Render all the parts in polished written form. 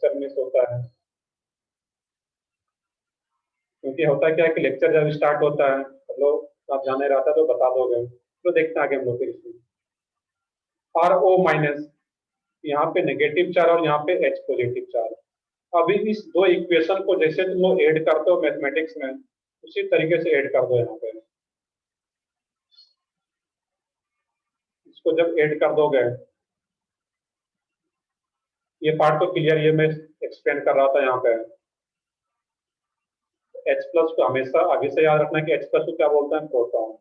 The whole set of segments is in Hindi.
लेक्चर मिस होता है, क्योंकि होता क्या है कि लेक्चर जब स्टार्ट होता है तो लोग आप जाने रहता है तो बता दोगे, तो देखते हैं आगे हम लोग फिर इसमें। आर ओ माइनस, यहाँ पे नेगेटिव चार्ज और यहाँ पे एच पॉजिटिव चार्ज। अभी इस दो इक्वेशन को जैसे तुम लोग ऐड करते हो मैथमेटिक्स में, उसी तरीके से ऐड कर दो। यहाँ पे इसको जब ऐड कर दोगे, ये पार्ट तो क्लियर, ये मैं एक्सप्लेन कर रहा था यहाँ पे। H प्लस को हमेशा अभी से याद रखना कि H प्लस को क्या बोलते हैं, प्रोटॉन।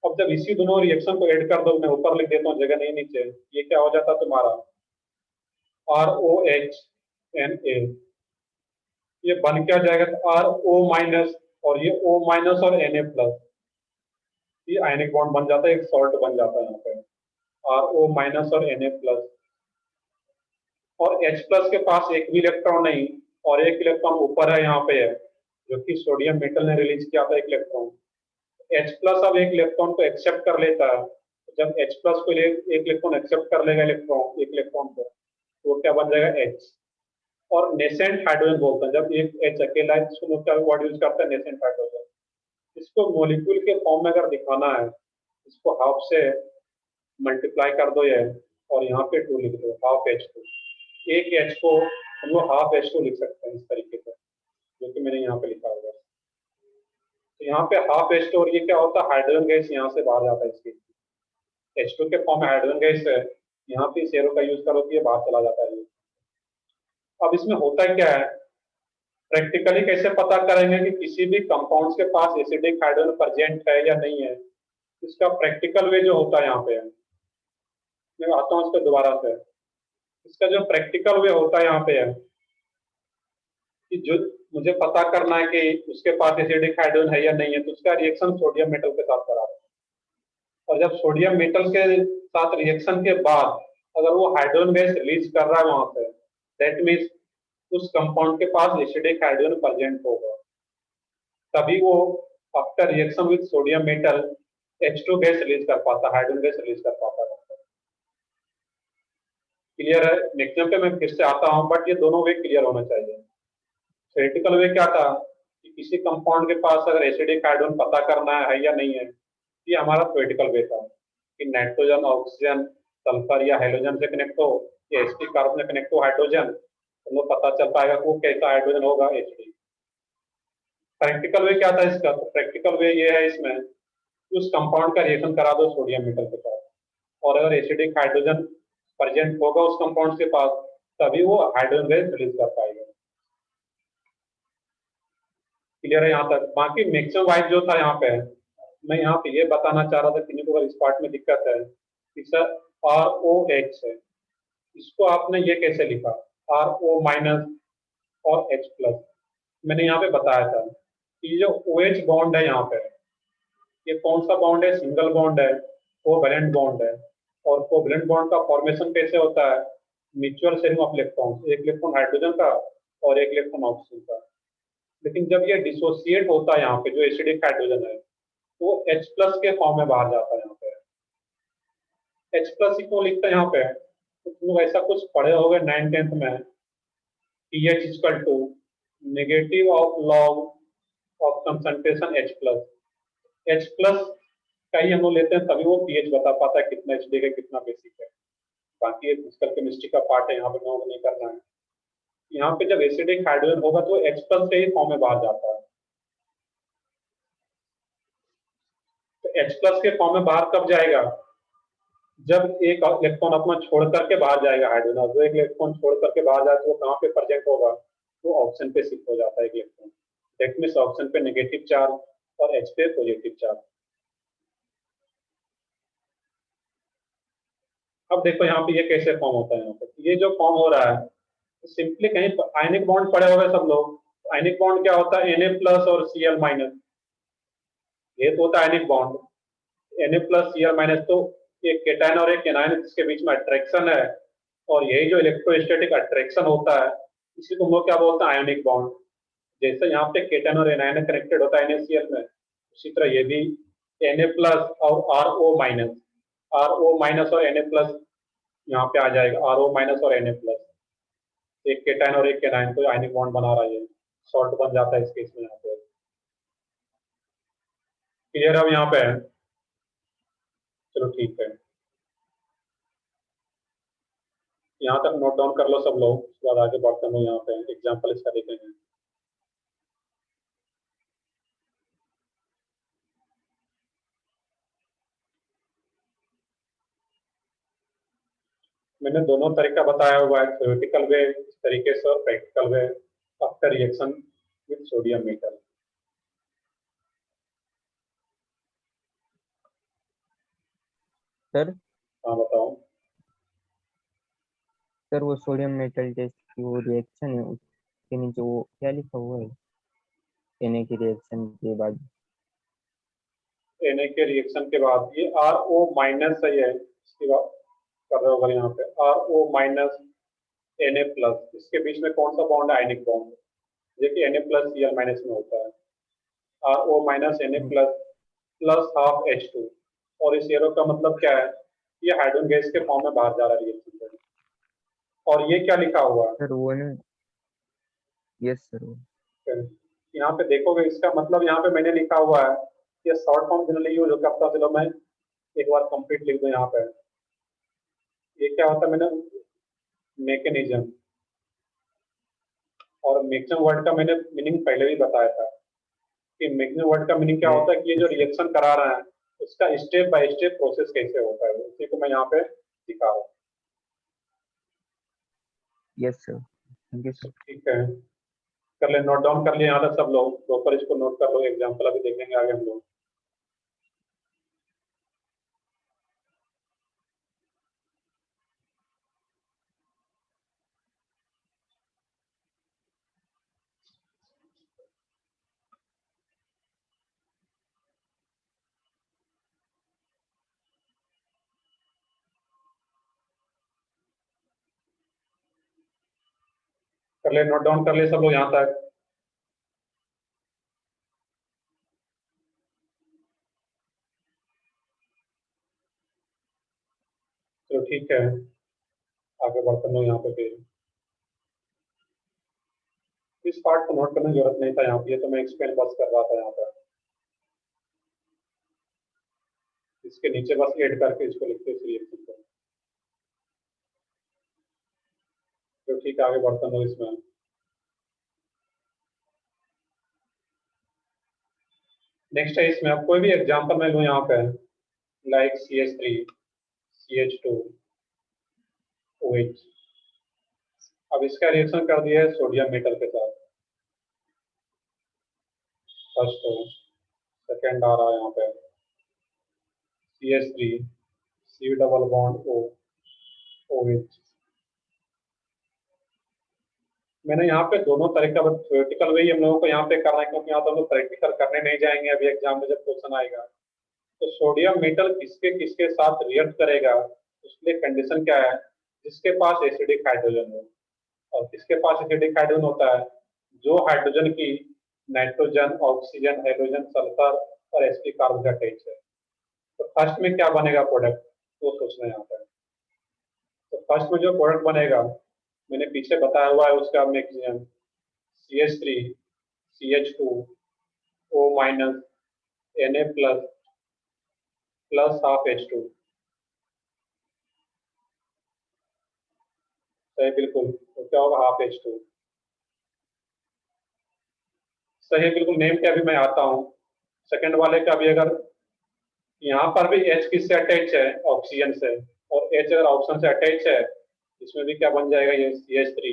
अब जब इसी दोनों रिएक्शन को ऐड कर दो, मैं ऊपर लिख देता हूँ, जगह नहीं नीचे, ये क्या हो जाता तुम्हारा ROH Na। ये बन क्या जाएगा, RO माइनस और ये O माइनस और Na प्लस, ये आयनिक बॉन्ड बन जाता है, एक सॉल्ट बन जाता है यहाँ पे, RO माइनस और Na प्लस। और H प्लस के पास एक भी इलेक्ट्रॉन नहीं, और एक इलेक्ट्रॉन ऊपर है यहाँ पे है, जो कि सोडियम मेटल ने रिलीज किया था एक इलेक्ट्रॉन। H प्लस अब एक इलेक्ट्रॉन को एक्सेप्ट कर लेता है। जब H प्लस को एक इलेक्ट्रॉन एक्सेप्ट कर लेगा एक इलेक्ट्रॉन को, तो वो क्या बन जाएगा, H। और नेसेंट हाइड्रोजन बोलते हैं, जब एक H अकेला है, इसको लोग क्या वर्ड यूज करते हैं, नेसेंट हाइड्रोजन। इसको मॉलिक्यूल के फॉर्म में अगर दिखाना है, इसको हाफ से मल्टीप्लाई कर दो ये, और यहाँ पे 2 लिख दो, हाफ H2। एक H को हम लोग हाफ H2 लिख सकते हैं इस तरीके से, जो कि मैंने यहाँ पे लिखा हुआ है। तो यहाँ पे हाफ H2, और ये क्या होता है, हाइड्रोजन गैस यहाँ से बाहर जाता है, इसके H2 के फॉर्म में हाइड्रोजन गैस है, यहाँ पे इस एरो का यूज करो तो ये बाहर चला जाता है। अब इसमें होता क्या है, प्रैक्टिकली कैसे पता करेंगे कि किसी भी कंपाउंड्स के पास एसिडिक हाइड्रोजन प्रेजेंट है या नहीं है, इसका प्रैक्टिकल वे जो होता है यहाँ पे, मैं आता हूँ इस पर दोबारा से। इसका जो प्रैक्टिकल वे होता है यहाँ पे है कि जो मुझे पता करना है कि उसके पास एसिडिक हाइड्रोजन है या नहीं है, तो उसका रिएक्शन सोडियम मेटल के साथ करा। और जब सोडियम मेटल के साथ रिएक्शन के बाद अगर वो हाइड्रोजन गैस रिलीज कर रहा है वहां पे, दैट मीन्स उस कंपाउंड के पास एसिडिक हाइड्रोजन प्रेजेंट होगा, तभी वो after reaction with sodium metal H2 gas release कर पाता, हाइड्रोजन गैस रिलीज कर पाता है। क्लियर है? मैक्सिमम पे मैं फिर से आता हूँ, बट ये दोनों वे क्लियर होना चाहिए। थ्योरेटिकल वे क्या था कि किसी कंपाउंड के पास अगर एसिडिक हाइड्रोजन पता करना है या नहीं है, ये हमारा थ्योरेटिकल वे था कि नाइट्रोजन, ऑक्सीजन, सल्फर या हेलोजन से कनेक्ट हो, या sp कार्बन से कनेक्ट हो हाइड्रोजन, तो वो पता चल पाएगा कि वो कैसा हाइड्रोजन होगा, Hd। प्रैक्टिकल वे क्या था इसका, तो प्रैक्टिकल वे ये है इसमें उस कंपाउंड का रिएक्शन करा दो सोडियम मेटल के साथ, और अगर एसिडिक हाइड्रोजन प्रेजेंट होगा उस कंपाउंड के पास, तभी वो हाइड्रोजन गैस रिलीज कर पाएगा। क्लियर है यहाँ तक? बाकी मैक्सिमम वाइज जो था यहाँ पे, मैं यहाँ पे ये बताना चाह रहा था, किन्हीं को अगर इस पार्ट में दिक्कत है कि सर ROH है, इसको आपने ये कैसे लिखा, RO माइनस और H प्लस। मैंने यहाँ पे बताया था कि जो OH बॉन्ड है यहाँ पे, ये कौन सा बॉन्ड है, सिंगल बॉन्ड है, कोवैलेंट बॉन्ड है। और कोवैलेंट बॉन्ड का फॉर्मेशन कैसे होता है, म्यूचुअल शेयरिंग ऑफ इलेक्ट्रॉन, एक इलेक्ट्रॉन हाइड्रोजन का और एक इलेक्ट्रॉन ऑक्सीजन का। लेकिन जब ये डिसोसिएट होता है यहाँ पे, जो एसिडिक हाइड्रोजन है, तो H प्लस के फॉर्म में बाहर जाता है यहाँ पे। H प्लस क्यों लिखते हैं यहाँ पे, तो तुम लोग ऐसा कुछ पढ़े होंगे 9th-10th में, pH equal to negative of log of concentration H plus. H plus का ही हम लोग लेते हैं, तभी वो pH बता पाता है कितना एसिडिक है कितना बेसिक है। बाकी ये फिजिकल केमिस्ट्री का पार्ट है, यहाँ पे नोट नहीं करना है। यहाँ पे जब एसिडिक हाइड्रोजन होगा तो H प्लस के ही फॉर्म में बाहर जाता है। तो H प्लस के फॉर्म में बाहर कब जाएगा, जब एक इलेक्ट्रॉन अपना छोड़ करके बाहर जाएगा हाइड्रोजन, जो एक इलेक्ट्रॉन छोड़ करके बाहर जाए तो वो कहाँ पे प्रेजेंट होगा, तो ऑप्शन पे शिफ्ट हो जाता है एक इलेक्ट्रॉन। दैट मींस ऑप्शन पे नेगेटिव चार्ज और H पे पॉजिटिव चार्ज। अब देखो यहाँ पे ये कैसे फॉर्म होता है, यहाँ पे ये जो फॉर्म हो रहा है, तो सिंपली कहीं आयनिक बॉन्ड पड़े हुए सब लोग। आयनिक बॉन्ड क्या होता है, Na प्लस और Cl माइनस, ये तो होता है ionic bond. Na plus Cl minus, तो एक केटायन और एक एनायन के बीच में अट्रैक्शन है, और यही जो इलेक्ट्रोस्टैटिक अट्रैक्शन होता है, इसी को हम लोग क्या बोलते हैं, आयोनिक बॉन्ड। जैसे यहाँ पे केटायन और एनायन कनेक्टेड होता है NaCl में, उसी तरह ये भी Na प्लस और RO माइनस और Na प्लस यहाँ पे आ जाएगा RO माइनस और Na प्लस, एक केटाइन और एक केनाइन, तो आयनिक बॉन्ड बना रहा है, सॉल्ट बन जाता है इस केस में। यहाँ पे क्लियर अब यहाँ पे है? चलो ठीक है, यहाँ तक नोट डाउन कर लो सब लोग, उसके बाद आगे बढ़ते हैं। यहाँ पे एग्जाम्पल इसका देखेंगे। मैंने दोनों तरीका बताया हुआ है, थ्योरेटिकल वे इस तरीके से और practical way after reaction with sodium metal. Sir हाँ बताओ। सर वो सोडियम मेटल टेस्ट की वो रिएक्शन है, उसके नीचे वो क्या लिखा हुआ है Na की रिएक्शन के बाद? Na के रिएक्शन के बाद ये RO माइनस सही है, इसकी बात कर रहे हो अगर यहाँ पे RO माइनस Na प्लस, इसके बीच में कौन सा बॉन्ड है? आयनिक बॉन्ड, देखिए Na प्लस Cl माइनस में होता है। RO minus Na plus plus half H2, और इस एरो का मतलब क्या है? ये हाइड्रोजन गैस के फॉर्म में बाहर जा रहा है रिएक्शन से। और ये क्या लिखा हुआ सर वो ना, यस सर वो। है? यहाँ पे देखोगे, इसका मतलब यहाँ पे मैंने लिखा हुआ है, ये शॉर्ट फॉर्म जनरली यूज होता है। चलो मैं एक बार कंप्लीट लिख दूं यहाँ पे। ये क्या होता है, मैंने मैकेनिज्म और मैक्सिमम वर्ड का मैंने मीनिंग पहले भी बताया था कि मैक्सिमम वर्ड का मीनिंग क्या होता है कि ये जो यस सर। रिएक्शन करा रहा है उसका स्टेप बाय स्टेप प्रोसेस कैसे होता है, उसी को मैं यहाँ पे दिखा रहा हूँ। Yes sir, thank you sir. ठीक है, कर ले, नोट डाउन कर लिए यहाँ तक सब लोग, प्रॉपर इसको नोट कर लो, एग्जाम्पल अभी देखेंगे आगे हम लोग। कर ले, नोट डाउन कर ले सब लोग यहाँ तक। चलो ठीक है, आगे बढ़ते हैं यहाँ पे। फिर इस पार्ट को नोट करने की जरूरत नहीं था यहाँ पे, ये तो मैं एक्सप्लेन बस कर रहा था यहाँ पर। इसके नीचे बस ऐड करके इसको लिखते इस रिएक्शन को। तो ठीक है, आगे बढ़ते हैं इसमें। नेक्स्ट है इसमें, अब कोई भी एग्जांपल मैं लूँ यहाँ पे, लाइक CH3 CH2 OH। अब इसका रिएक्शन कर दिया है सोडियम मेटल के साथ, फर्स्ट हो, सेकेंड आ रहा है यहाँ पे CH3 C double bond O OH। मैंने यहाँ पे दोनों तरीका, थ्योरेटिकल वे हम लोगों को यहाँ पे करना है, क्योंकि यहाँ तो हम लोग प्रैक्टिकल करने नहीं जाएंगे अभी एग्जाम में जब क्वेश्चन आएगा। तो सोडियम मेटल किसके किसके साथ रिएक्ट करेगा, उसके लिए कंडीशन क्या है? जिसके पास एसिडिक हाइड्रोजन हो, और किसके पास एसिडिक हाइड्रोजन होता है? जो हाइड्रोजन की नाइट्रोजन ऑक्सीजन हाइड्रोजन सल्फर और sp कार्बन का अटैच है। तो फर्स्ट में क्या बनेगा प्रोडक्ट, वो सोचना है यहाँ पर। तो फर्स्ट में जो प्रोडक्ट बनेगा मैंने पीछे बताया हुआ है, उसका maximum CH3 CH2 O minus Na plus plus half H2। सही बिल्कुल, तो क्या होगा? Half H2। सही बिल्कुल, नेम पे अभी मैं आता हूँ। सेकंड वाले का भी अगर यहाँ पर भी H किससे अटैच है? ऑक्सीजन से, और H अगर ऑप्शन से अटैच है, इसमें भी क्या बन जाएगा? ये CH3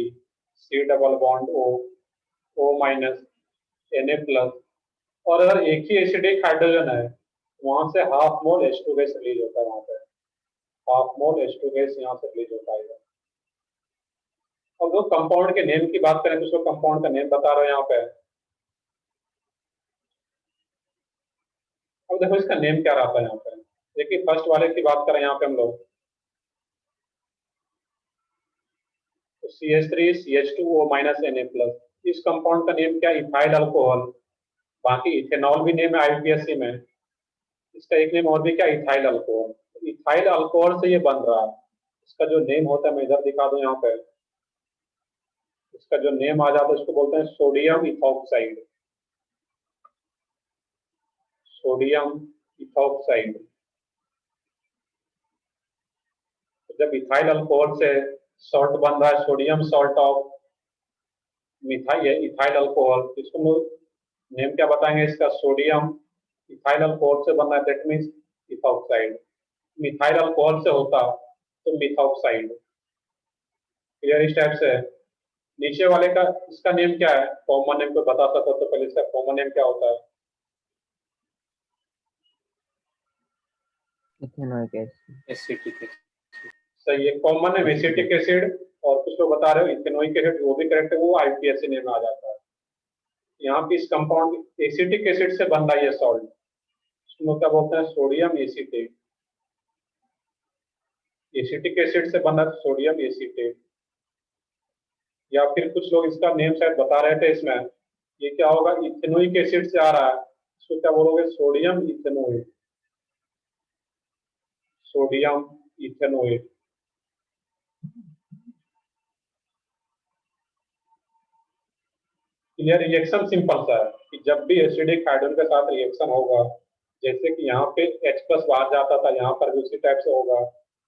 C double bond O O minus Na plus, और अगर एक ही एसिडिक हाइड्रोजन है वहां से half mole H2 gas release होता है, वहां पे हाफ मोल H2 गैस यहाँ से रिलीज होता है। अब जो कंपाउंड के नेम की बात करें तो उसको कंपाउंड का नेम बता रहे हो यहाँ पे। अब देखो इसका नेम क्या रहता है यहाँ पे, देखिए फर्स्ट वाले की बात करें यहाँ पे हम लोग, तो CH3 CH2O minus Na plus, इस कंपाउंड का नेम क्या? Ethyl alcohol. बाकी इथेनॉल भी नेम है IUPAC में, इसका एक नेम और भी क्या? Ethyl alcohol. इथाइल अल्कोहल से ये बन रहा है, इसका जो नेम होता है मैं इधर दिखा दूं यहाँ पे, इसका जो नेम आ जाता है इसको बोलते हैं सोडियम इथॉक्साइड, सोडियम इथॉक्साइड। जब इथाइल अल्कोहल से सॉल्ट बन रहा है, sodium salt of methyl ethyl alcohol, इसको नेम क्या बताएंगे इसका, सोडियम इथाइल अल्कोहल से बन रहा है, that means ethoxide. Methyl alcohol से होता तो मिथॉक्साइड। क्लियर इस टाइप से। नीचे वाले का इसका नेम क्या है, कॉमन नेम को बता सको तो पहले इसका कॉमन नेम क्या होता है? Ethanoic acid. Acetic acid. सही है, कॉमन नेम एसिटिक एसिड, और कुछ लोग बता रहे हो इथेनोइक एसिड, वो भी करेक्ट है, वो आईपीएससी नेम आ जाता है। यहाँ पे इस कंपाउंड एसिटिक एसिड से बन रहा है ये सॉल्ट, इसको क्या बोलते हैं, सोडियम एसीटेट। एसिटिक एसिड से बन रहा है सोडियम एसीटेट। या फिर कुछ लोग इसका नेम शायद बता रहे थे इसमें, ये क्या होगा, इथेनोइक एसिड से आ रहा है, इसको क्या बोलोगे, sodium ethanoate, sodium ethanoate. Clear. Reaction simple सा है कि जब भी एसिडिक हाइड्रोजन के साथ रिएक्शन होगा, जैसे कि यहाँ पे H प्लस बाहर जाता था, यहाँ पर भी उसी टाइप से होगा,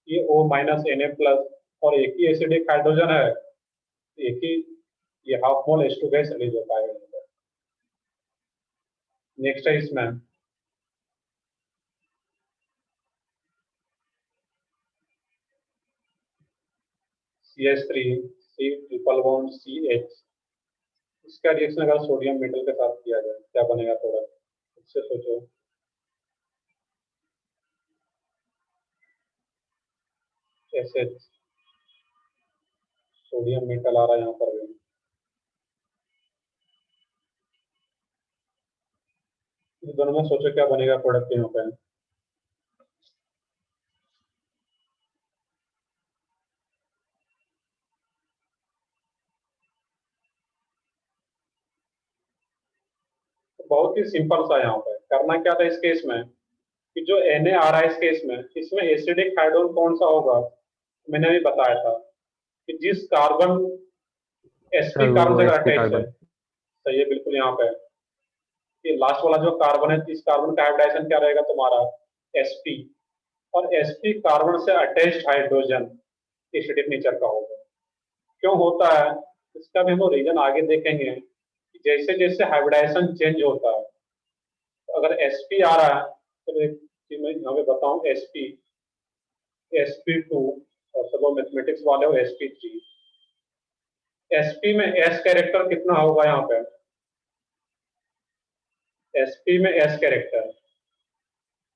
ये O माइनस Na प्लस, और एक ही एसिडिक हाइड्रोजन है, एक ही ये half mole H2 gas release हो पाएगा। नेक्स्ट है इसमें CH3 C triple bond CH, इसका रिएक्शन अगर सोडियम मेटल के साथ किया जाए क्या बनेगा, थोड़ा इससे सोचो। SH, सोडियम मेटल आ रहा है यहाँ पर भी, इस दोनों में सोचो क्या बनेगा प्रोडक्ट यहाँ पे। बहुत ही सिंपल सा यहाँ पे करना क्या था इस केस में, कि जो Na आ रहा है इस केस में, इसमें एसिडिक हाइड्रोजन कौन सा होगा, मैंने अभी बताया था कि जिस कार्बन sp कार्बन से अगर अटैच है, सही है बिल्कुल। यहाँ पे ये लास्ट वाला जो कार्बन है, इस कार्बन का हाइब्रिडाइजेशन क्या रहेगा तुम्हारा, sp, और sp कार्बन से अटैच्ड हाइड्रोजन एसिडिक नेचर का होगा। क्यों होता है इसका भी हम रीजन आगे देखेंगे, कि जैसे जैसे हाइब्रिडाइजेशन चेंज होता है, तो अगर sp आ रहा है तो एक चीज मैं यहाँ पे बताऊं, sp sp2, और सब मैथमेटिक्स वाले हो sp3, sp में s कैरेक्टर कितना होगा यहाँ पे, sp में s character,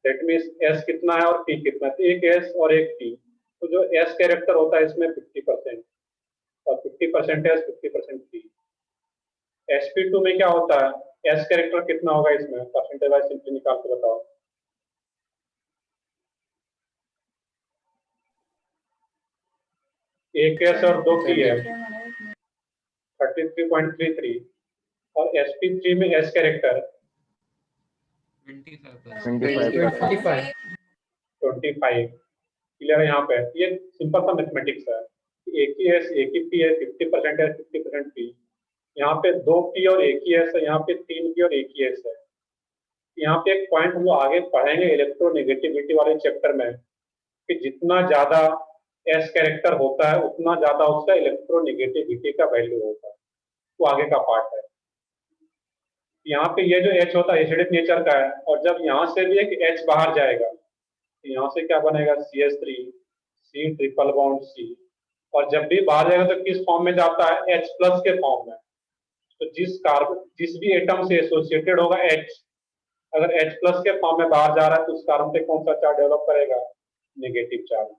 that means s कितना है और p कितना है, तो एक s और एक p, तो जो s कैरेक्टर होता है इसमें 50%, और 50% s 50% p। sp2 में क्या होता है, s कैरेक्टर कितना होगा इसमें, परसेंटेज वाइज सिंपली निकाल के बताओ। एक s और दो p है, 33.33, और sp3 में s कैरेक्टर 25। 25। क्लियर है यहाँ पे, ये सिंपल सा मैथमेटिक्स है, एक ही एस एक ही पी है, 50% है 50% पी। यहाँ पे दो पी और एक ही एस है, यहाँ पे तीन पी और एक ही एस है। यहाँ पे एक पॉइंट हम लोग आगे पढ़ेंगे इलेक्ट्रोनेगेटिविटी वाले चैप्टर में, कि जितना ज्यादा एस कैरेक्टर होता है उतना ज्यादा उसका इलेक्ट्रोनेगेटिविटी का वैल्यू होता है, वो आगे का पार्ट है। यहाँ पे ये जो H होता है एसिडिक नेचर का है, और जब यहाँ से भी एक H बाहर जाएगा, तो यहाँ से क्या बनेगा, CH3 C triple bond C, और जब भी बाहर जाएगा तो किस फॉर्म में जाता है, H प्लस के फॉर्म में। तो जिस भी एटम से एसोसिएटेड होगा H, अगर H प्लस के फॉर्म में बाहर जा रहा है तो उस कार्बन पे कौन सा चार्ज डेवलप करेगा, नेगेटिव चार्ज।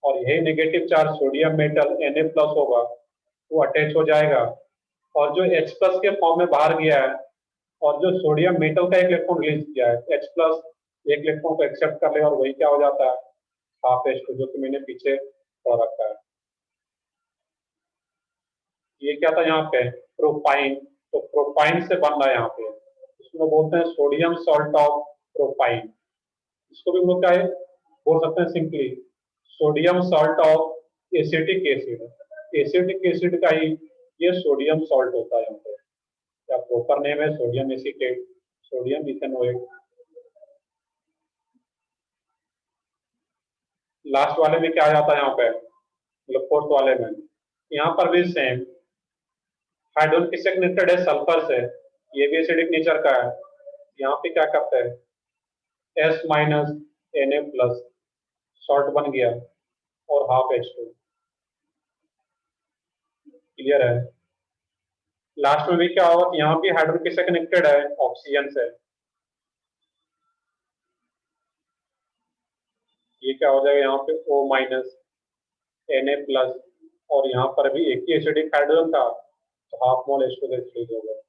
और यही negative charge sodium metal Na plus होगा, वो अटैच हो जाएगा, और जो H प्लस के फॉर्म में बाहर गया है, और जो सोडियम मेटल का एक इलेक्ट्रॉन रिलीज किया है, H प्लस एक इलेक्ट्रॉन को एक्सेप्ट कर ले, और वही क्या हो जाता है, हाफ H2, जो कि मैंने पीछे पढ़ रखा है। ये क्या था यहाँ पे, प्रोपाइन, तो प्रोपाइन से बन रहा है यहाँ पे, इसको बोलते हैं सोडियम सॉल्ट ऑफ प्रोपाइन। इसको भी हम लोग क्या है बोल सकते हैं simply, sodium salt of acetic acid, acetic acid का ही ये सोडियम सॉल्ट होता है यहाँ पे, या प्रॉपर नेम है sodium acetate, sodium ethanoate. Last वाले में क्या आ जाता है यहाँ पे, मतलब फोर्थ वाले में, यहाँ पर भी सेम, हाइड्रोजन किससे कनेक्टेड है, सल्फर से, ये भी एसिडिक नेचर का है। यहाँ पे क्या करते हैं, S minus Na plus salt बन गया और हाफ H2, क्लियर है। लास्ट में भी क्या होगा कि यहाँ भी हाइड्रोजन किससे कनेक्टेड है, ऑक्सीजन से, ये क्या हो जाएगा यहाँ पे O माइनस Na प्लस, और यहाँ पर भी एक ही एसिडिक हाइड्रोजन था तो half mole H2 gas release हो गया।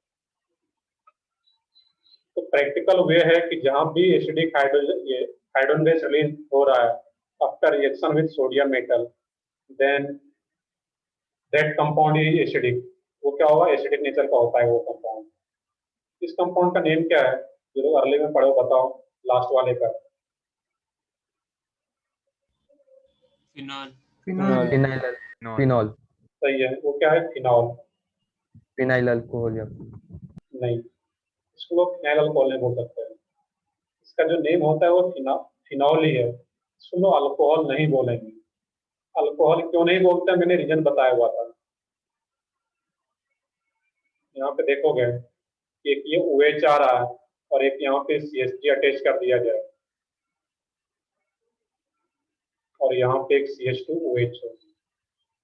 तो प्रैक्टिकल वे है कि जहां भी एसिडिक हाइड्रोजन, ये हाइड्रोजन गैस रिलीज हो रहा है after reaction with sodium metal, then that compound is acidic, वो क्या होगा, एसिडिक नेचर का होता है वो कंपाउंड। इस कंपाउंड का नेम क्या है, जो लोग अर्ली में पढ़ो बताओ, लास्ट वाले का। फिनॉल। फिनॉल। Phenyl phenol. सही है, वो क्या है, फिनॉल। Phenyl alcohol. नहीं, इसको लोग फिनाइल अल्कोहल नहीं बोल सकते हैं, इसका जो नेम होता है वो फिनॉल ही है, इसको लोग अल्कोहल नहीं बोलेंगे। अल्कोहल क्यों नहीं बोलते हैं, मैंने रीजन बताया हुआ था। यहाँ पे देखोगे एक ये OH आ रहा है और एक यहाँ पे CH3 अटैच कर दिया जाए और यहाँ पे एक CH2OH है।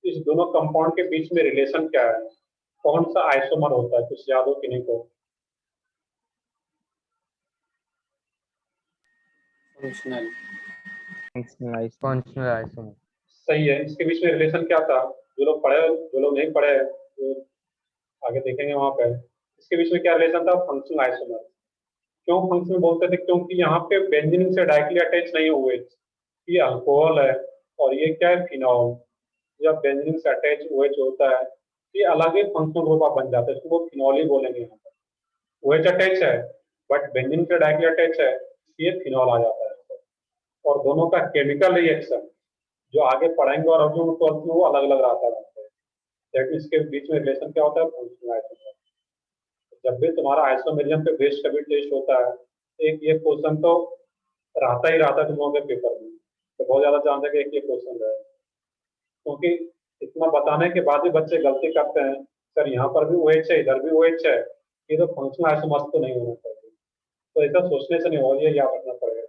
इस दोनों कंपाउंड के बीच में रिलेशन क्या है, कौन सा आइसोमर होता है, कुछ याद हो कि नहीं को? Functional. Functional isomer. Functional isomer. सही है, इसके बीच में रिलेशन क्या था, जो लोग पढ़े, जो लोग नहीं पढ़े तो आगे देखेंगे वहां पे। इसके बीच में क्या रिलेशन था, फंक्शनल आइसोमर। क्यों फंक्शनल बोलते थे, क्योंकि यहाँ पे बेंजीन से डायरेक्टली अटैच नहीं हुए, ये अल्कोहल है और ये क्या है, फिनॉल। जब बेंजीन से अटैच OH होता है ये अलग ही फंक्शनल ग्रुप आप बन जाता है, इसको फिनॉल ही बोलेंगे। यहाँ पर OH अटैच है बट बेंजीन से डायरेक्टली अटैच है, ये फिनॉल आ जाता है। और दोनों का केमिकल रिएक्शन जो आगे पढ़ेंगे और जो 12th में वो अलग अलग रहता है। दैट मींस इसके बीच में रिलेशन क्या होता है, फंक्शनल आइसोमर। जब भी तुम्हारा आइसोमेरियम पे बेस्ड कभी टेस्ट होता है, एक ये क्वेश्चन तो रहता ही रहता है तुम लोगों के पेपर में, तो बहुत ज्यादा चांस है कि एक ये क्वेश्चन रहे, क्योंकि इतना बताने के बाद भी बच्चे गलती करते हैं, सर यहाँ पर भी OH है इधर भी OH है, ये तो फंक्शनल आइसोमर्स तो नहीं होना चाहिए। तो ऐसा सोचने से नहीं हो, ये याद रखना पड़ेगा।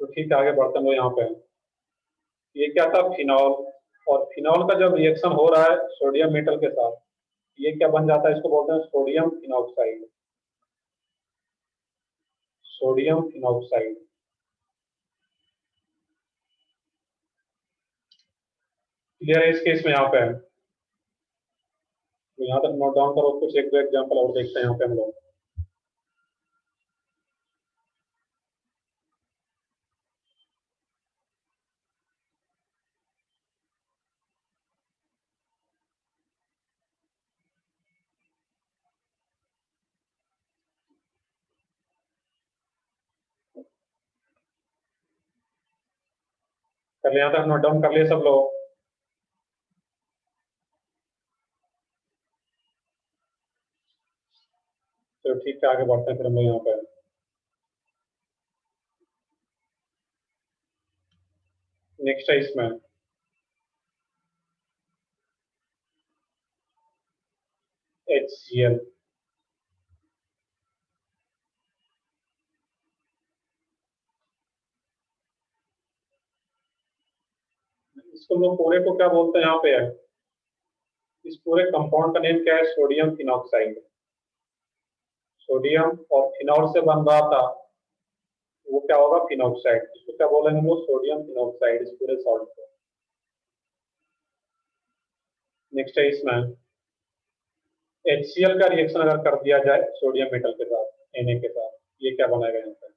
तो ठीक है, आगे बढ़ते हैं। यहाँ पे ये क्या था, फिनॉल, और फिनॉल का जब रिएक्शन हो रहा है सोडियम मेटल के साथ, ये क्या बन जाता है, इसको बोलते हैं sodium phenoxide, sodium phenoxide. Clear है इस केस में यहाँ पे, तो यहाँ तक नोट डाउन करो, कुछ एक दो एग्जाम्पल और देखते हैं यहाँ पे हम लोग। कर लिया, यहाँ तक नोट डाउन कर लिए सब लोग? तो ठीक है, आगे बढ़ते हैं फिर हम लोग यहाँ पे। नेक्स्ट है इसमें HCl। इसको लोग पूरे को क्या बोलते हैं यहाँ पे है, इस पूरे कंपाउंड का नेम क्या है, सोडियम फिनॉक्साइड। सोडियम और फिनॉल से बन रहा था, वो क्या होगा, फिनॉक्साइड। इसको क्या बोलेंगे वो, सोडियम फिनॉक्साइड, इस पूरे सॉल्ट को। नेक्स्ट है इसमें HCl का रिएक्शन अगर कर दिया जाए सोडियम मेटल के साथ, Na के साथ, ये क्या बनाएगा यहाँ पे,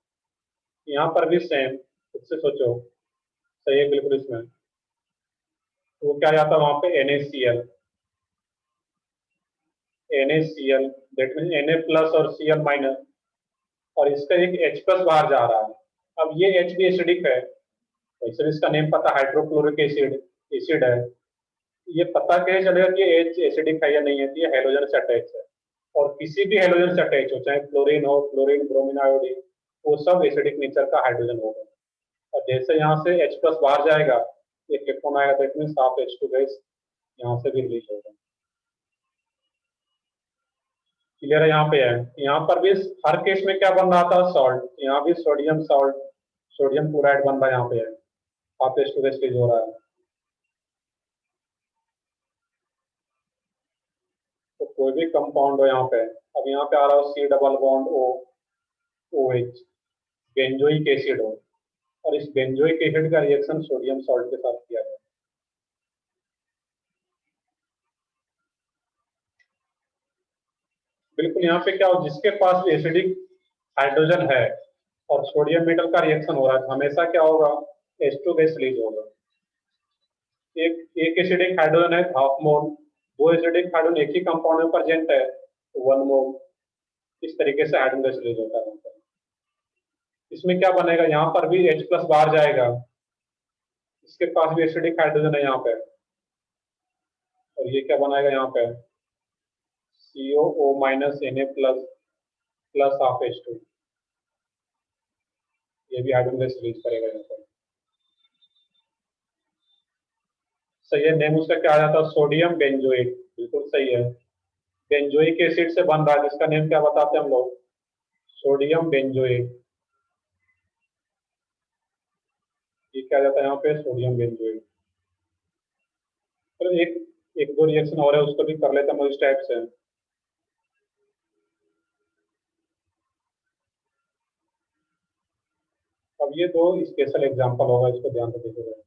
यहाँ पर भी सेम, खुद से सोचो, सही है बिल्कुल। इसमें वो क्या जाता है वहां पे, NaCl, that mean Na plus और Cl माइनस, और इसका एक H प्लस बाहर जा रहा है, अब ये H भी एसिडिक है, वैसे भी इसका नेम पता हाइड्रोक्लोरिक एसिड एसिड है। ये पता कैसे चलेगा कि H एसिडिक है या नहीं है? तो ये हेलोजन से अटैच है, और किसी भी हेलोजन से अटैच हो, चाहे क्लोरीन हो, क्लोरीन, ब्रोमीन, आयोडीन, वो सब एसिडिक नेचर का हाइड्रोजन होगा। और जैसे यहाँ से H प्लस बाहर जाएगा, ये इलेक्ट्रॉन आएगा, तो it mean half H2 gas यहाँ से भी रिलीज होगा। क्लियर है? यहाँ पे है, यहाँ पर भी हर केस में क्या बन रहा था? सॉल्ट। यहाँ भी सोडियम सॉल्ट, सोडियम क्लोराइड बन रहा है, यहाँ पे है, हाफ H2 गैस रिलीज हो रहा है। तो कोई भी कंपाउंड हो यहाँ पे, अब यहाँ पे आ रहा हो C double bond O OH, benzoic acid हो, और इस बेंजोइक एसिड का रिएक्शन सोडियम सॉल्ट के साथ किया जाए। बिल्कुल यहाँ पे क्या हो, जिसके पास एसिडिक हाइड्रोजन है और सोडियम मेटल का रिएक्शन हो रहा है, हमेशा क्या होगा? H2 गैस रिलीज होगा। एक एसिडिक हाइड्रोजन है हाफ मोल, दो एसिडिक हाइड्रोजन एक ही कंपाउंड में प्रेजेंट है तो 1 मोल। इस तरीके से हाइड्रोजन गैस रिलीज होता है। इसमें क्या बनेगा? यहाँ पर भी H प्लस बाहर जाएगा, इसके पास भी एसिडिक हाइड्रोजन है यहाँ पे, और ये क्या बनाएगा यहाँ पे? COO minus Na plus plus half H2, ये भी हाइड्रोजन गैस रिलीज करेगा यहाँ पर। सही है, नेम उसका क्या आ जाता है? Sodium benzoate. बिल्कुल सही है, बेंजोइक एसिड से बन रहा है, जिसका नेम क्या बताते हैं हम लोग? Sodium benzoate. ये क्या जाता है यहाँ पे? Sodium benzoate. तो एक एक दो रिएक्शन और है, उसको भी कर लेते हैं इस टाइप से। अब ये दो स्पेशल एग्जांपल होगा, इसको ध्यान से देखिएगा।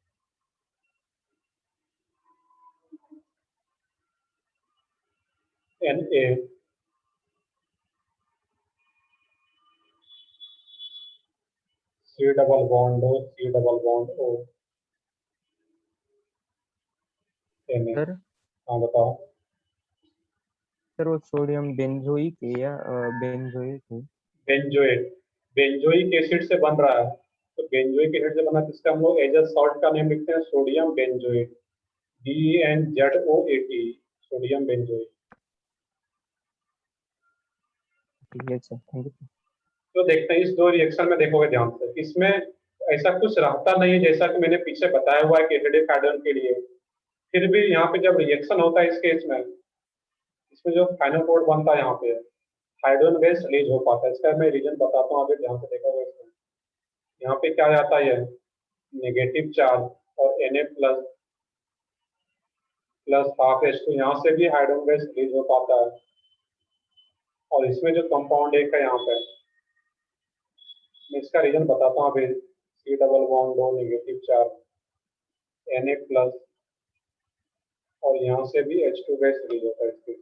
Na C double bond O, C double bond O Na। Sir हाँ बताओ। सर वो सोडियम बेंजोइक है या बेंजोइक है? बेंजोएट, बेंजोइक एसिड से बन रहा है, तो बेंजोइक एसिड से बना, जिसका हम लोग एज सॉल्ट का नेम लिखते हैं sodium benzoate, BenZoAt, sodium benzoate. ठीक है सर, थैंक यू। तो देखते हैं इस दो रिएक्शन में, देखोगे ध्यान से, इसमें ऐसा कुछ रहता नहीं है जैसा कि मैंने पीछे बताया हुआ है कि एसिडिक हाइड्रोजन के लिए। फिर भी यहाँ पे जब रिएक्शन होता है इस केस में, इसमें जो फाइनल प्रोडक्ट बनता है यहाँ पे हाइड्रोजन गैस रिलीज हो पाता है। इसका मैं रीजन बताता हूँ, अभी ध्यान से देखोगे इसमें। यहाँ पे क्या जाता है? नेगेटिव चार्ज और Na plus plus half H2, यहाँ से भी हाइड्रोजन गैस रिलीज हो पाता है। और इसमें जो कंपाउंड एक है यहाँ पे, मैं इसका रीजन बताता हूँ अभी। C double bond O negative charge Na plus, और यहाँ से भी H2 गैस रिलीज होता है इसके।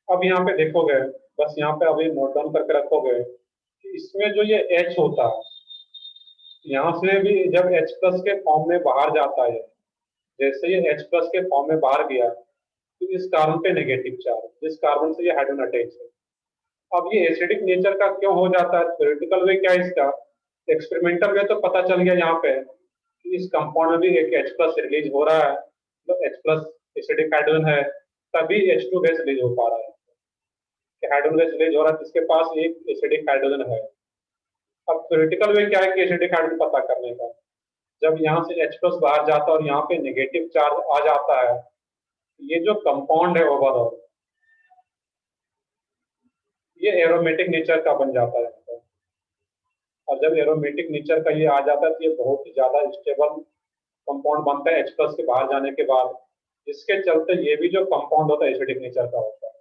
अब यहाँ पे देखोगे, बस यहाँ पे अभी नोट डाउन करके रखोगे कि इसमें जो ये H होता है, यहाँ से भी जब H प्लस के फॉर्म में बाहर जाता है, जैसे ये H प्लस के फॉर्म में बाहर गया, तो इस कार्बन पे नेगेटिव चार्ज, जिस कार्बन से ये हाइड्रोजन अटैच है। अब ये एसिडिक नेचर का क्यों हो जाता है? थ्योरेटिकल वे क्या है इसका? एक्सपेरिमेंटल वे तो पता चल गया यहाँ पे कि इस कंपाउंड में भी एक H प्लस रिलीज हो रहा है, तो H प्लस एसिडिक हाइड्रोजन है, तभी H2 गैस रिलीज हो पा रहा है। हाइड्रोजन गैस रिलीज हो रहा है, जिसके पास एक एसिडिक हाइड्रोजन है। अब थ्योरेटिकल वे क्या है कि एसिडिक हाइड्रोजन पता करने का, जब यहाँ से H प्लस बाहर जाता है और यहाँ पे नेगेटिव चार्ज आ जाता है, ये जो कंपाउंड है ओवरऑल, ये एरोमेटिक नेचर का बन जाता है। और जब एरोमेटिक नेचर का ये आ जाता है, तो ये बहुत ही ज्यादा स्टेबल कंपाउंड बनता है H प्लस के बाहर जाने के बाद, जिसके चलते ये भी जो कंपाउंड होता है एसिडिक नेचर का होता है।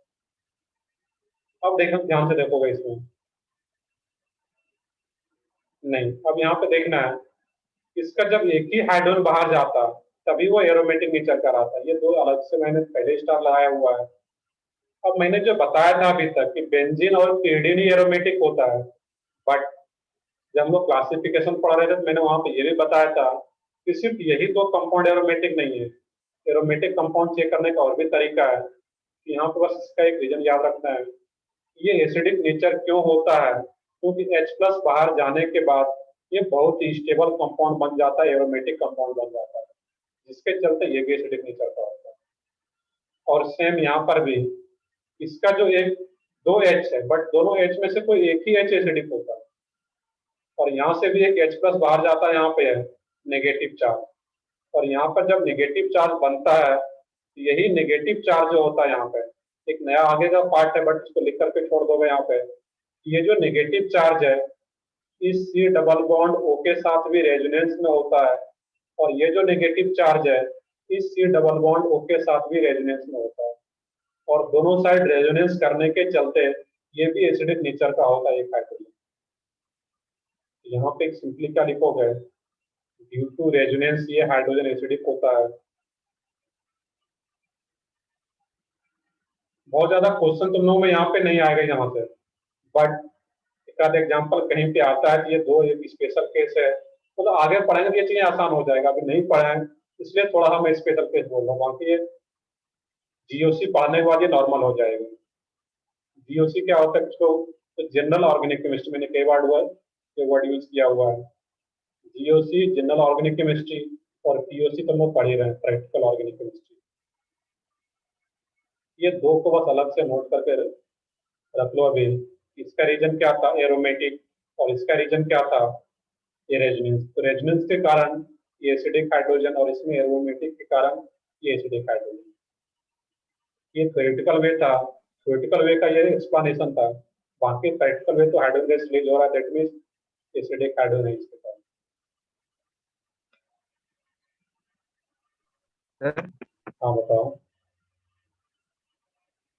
अब देखो, ध्यान से देखोगे इसमें, नहीं, अब यहाँ पे देखना है, इसका जब एक ही हाइड्रोजन बाहर जाता तभी वो एरोमेटिक नेचर का रहता है। ये दो अलग से मैंने पहले स्टार लगाया हुआ है। अब मैंने जो बताया था अभी तक कि बेंजीन और pyridine ही एरोमेटिक होता है, बट जब हम लोग क्लासिफिकेशन पढ़ रहे थे तो मैंने वहां पे ये भी बताया था कि सिर्फ यही दो कंपाउंड एरोमेटिक नहीं है, एरोमेटिक कंपाउंड चेक करने का और भी तरीका है। यहाँ पे बस इसका एक रीजन याद रखना है, ये एसिडिक नेचर क्यों होता है, क्योंकि H+ बाहर जाने के बाद ये बहुत ही स्टेबल कंपाउंड बन जाता है, एरोमेटिक कंपाउंड बन जाता है, जिसके चलते ये भी एसिडिक नेचर का होता है। और सेम यहाँ पर भी इसका जो एक 2 H है, बट दोनों H में से कोई एक ही H एसिडिक होता है, और यहाँ से भी एक H+ बाहर जाता है, यहाँ पे है नेगेटिव चार्ज, और यहाँ पर जब नेगेटिव चार्ज बनता है, यही नेगेटिव चार्ज जो होता है यहाँ पे एक नया आगे का पार्ट है, बट इसको लिख करके छोड़ दोगे यहाँ पे। ये जो नेगेटिव चार्ज है इस C डबल बॉन्ड O के साथ भी रेजोनेंस में होता है, और ये जो नेगेटिव चार्ज है इस C डबल बॉन्ड O के साथ भी रेजोनेंस में होता है, और दोनों साइड रेजोनेंस करने के चलते ये भी एसिडिक नेचर का होता है एक हाइड्रोजन। यहाँ पे सिंपली क्या लिखोगे, ड्यू टू रेजोनेंस ये हाइड्रोजन एसिडिक होता है। बहुत ज्यादा क्वेश्चन तुम लोगों में यहाँ पे नहीं आएगा यहाँ से, बट एक आध एग्जाम्पल कहीं पे आता है कि ये दो एक स्पेशल केस है, तो आगे पढ़ेंगे तो ये चीजें आसान हो जाएगा, अभी नहीं पढ़े इसलिए थोड़ा हम स्पेशल केस बोल रहा हूँ, बाकी ये जीओसी पढ़ने के बाद ये नॉर्मल हो जाएगा। जीओसी क्या होता है, इसको तो जनरल ऑर्गेनिक केमिस्ट्री, मैंने कई बार ये वर्ड यूज किया हुआ है। जीओसी जनरल ऑर्गेनिक केमिस्ट्री, और पीओसी तो लोग पढ़ ही रहे हैं, प्रैक्टिकल ऑर्गेनिक केमिस्ट्री। ये दो को बस अलग से नोट करके रख लो। अभी इसका रीजन क्या था, एरोमेटिक, और इसका रीजन क्या था, ये रेजोनेंस। तो रेजोनेंस के कारण ये एसिडिक हाइड्रोजन, और इसमें एरोमेटिक के कारण ये एसिडिक हाइड्रोजन। ये थ्योरेटिकल वे था, थ्योरेटिकल वे का ये एक्सप्लेनेशन था, बाकी प्रैक्टिकल वे तो हाइड्रोजन गैस रिलीज हो रहा है, दैट मींस एसिडिक हाइड्रोजन है इसके कारण। सर हाँ बताओ।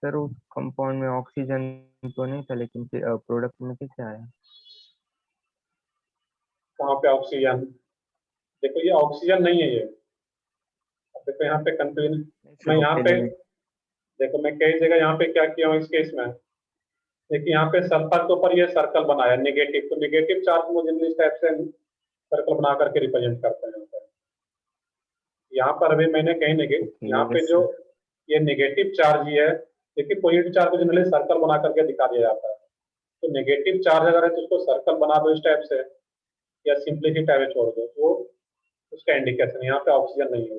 सर उस कंपाउंड में ऑक्सीजन तो नहीं था, लेकिन प्रोडक्ट में कैसे आया? कहाँ पे ऑक्सीजन, देखो ये ऑक्सीजन नहीं है ये। अब देखो यहाँ पे कंफ्यूजन, मैं यहाँ पे देखो मैं कई जगह यहाँ पे क्या किया हूँ इस केस में, देखिए यहाँ पे सल्फर के ऊपर ये सर्कल बनाया नेगेटिव, तो नेगेटिव चार्ज को जनरली इस टाइप से सर्कल बना करके रिप्रेजेंट करते हैं। यहाँ पर अभी मैंने कहीं नेगेटिव, यहाँ पे जो ये नेगेटिव चार्ज ही है, देखिए पॉजिटिव चार्ज को जनरली सर्कल बना करके दिखा दिया जाता है। तो नेगेटिव चार्ज अगर है तो उसको सर्कल बना दो इस टाइप से, या सिंपली ही टाइप छोड़ दो, वो उसका इंडिकेशन। यहाँ पे ऑक्सीजन नहीं है,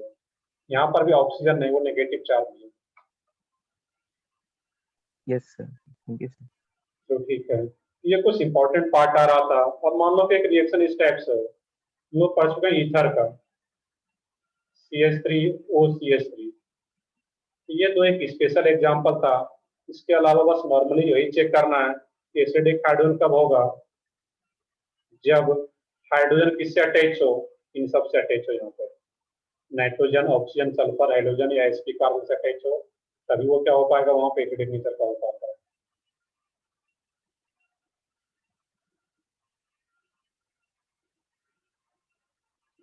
यहाँ पर भी ऑक्सीजन नहीं, वो नेगेटिव चार्ज नहीं है। Yes sir, thank you sir. तो ठीक है, ये कुछ इंपॉर्टेंट पार्ट आ रहा था। और मान लो कि एक रिएक्शन इस टाइप से हो, हम लोग पढ़ चुके हैं ईथर का, CH3OCH3, ये तो एक स्पेशल एग्जांपल था। इसके अलावा बस नॉर्मली यही चेक करना है कि एसिडिक हाइड्रोजन कब होगा, जब हाइड्रोजन किससे अटैच हो, इन सब से अटैच हो, यहाँ पे नाइट्रोजन, ऑक्सीजन, सल्फर, हाइड्रोजन या sp कार्बन से अटैच हो, तभी वो क्या हो पाएगा, वहां पे एसिडिक नेचर का हो पाता है।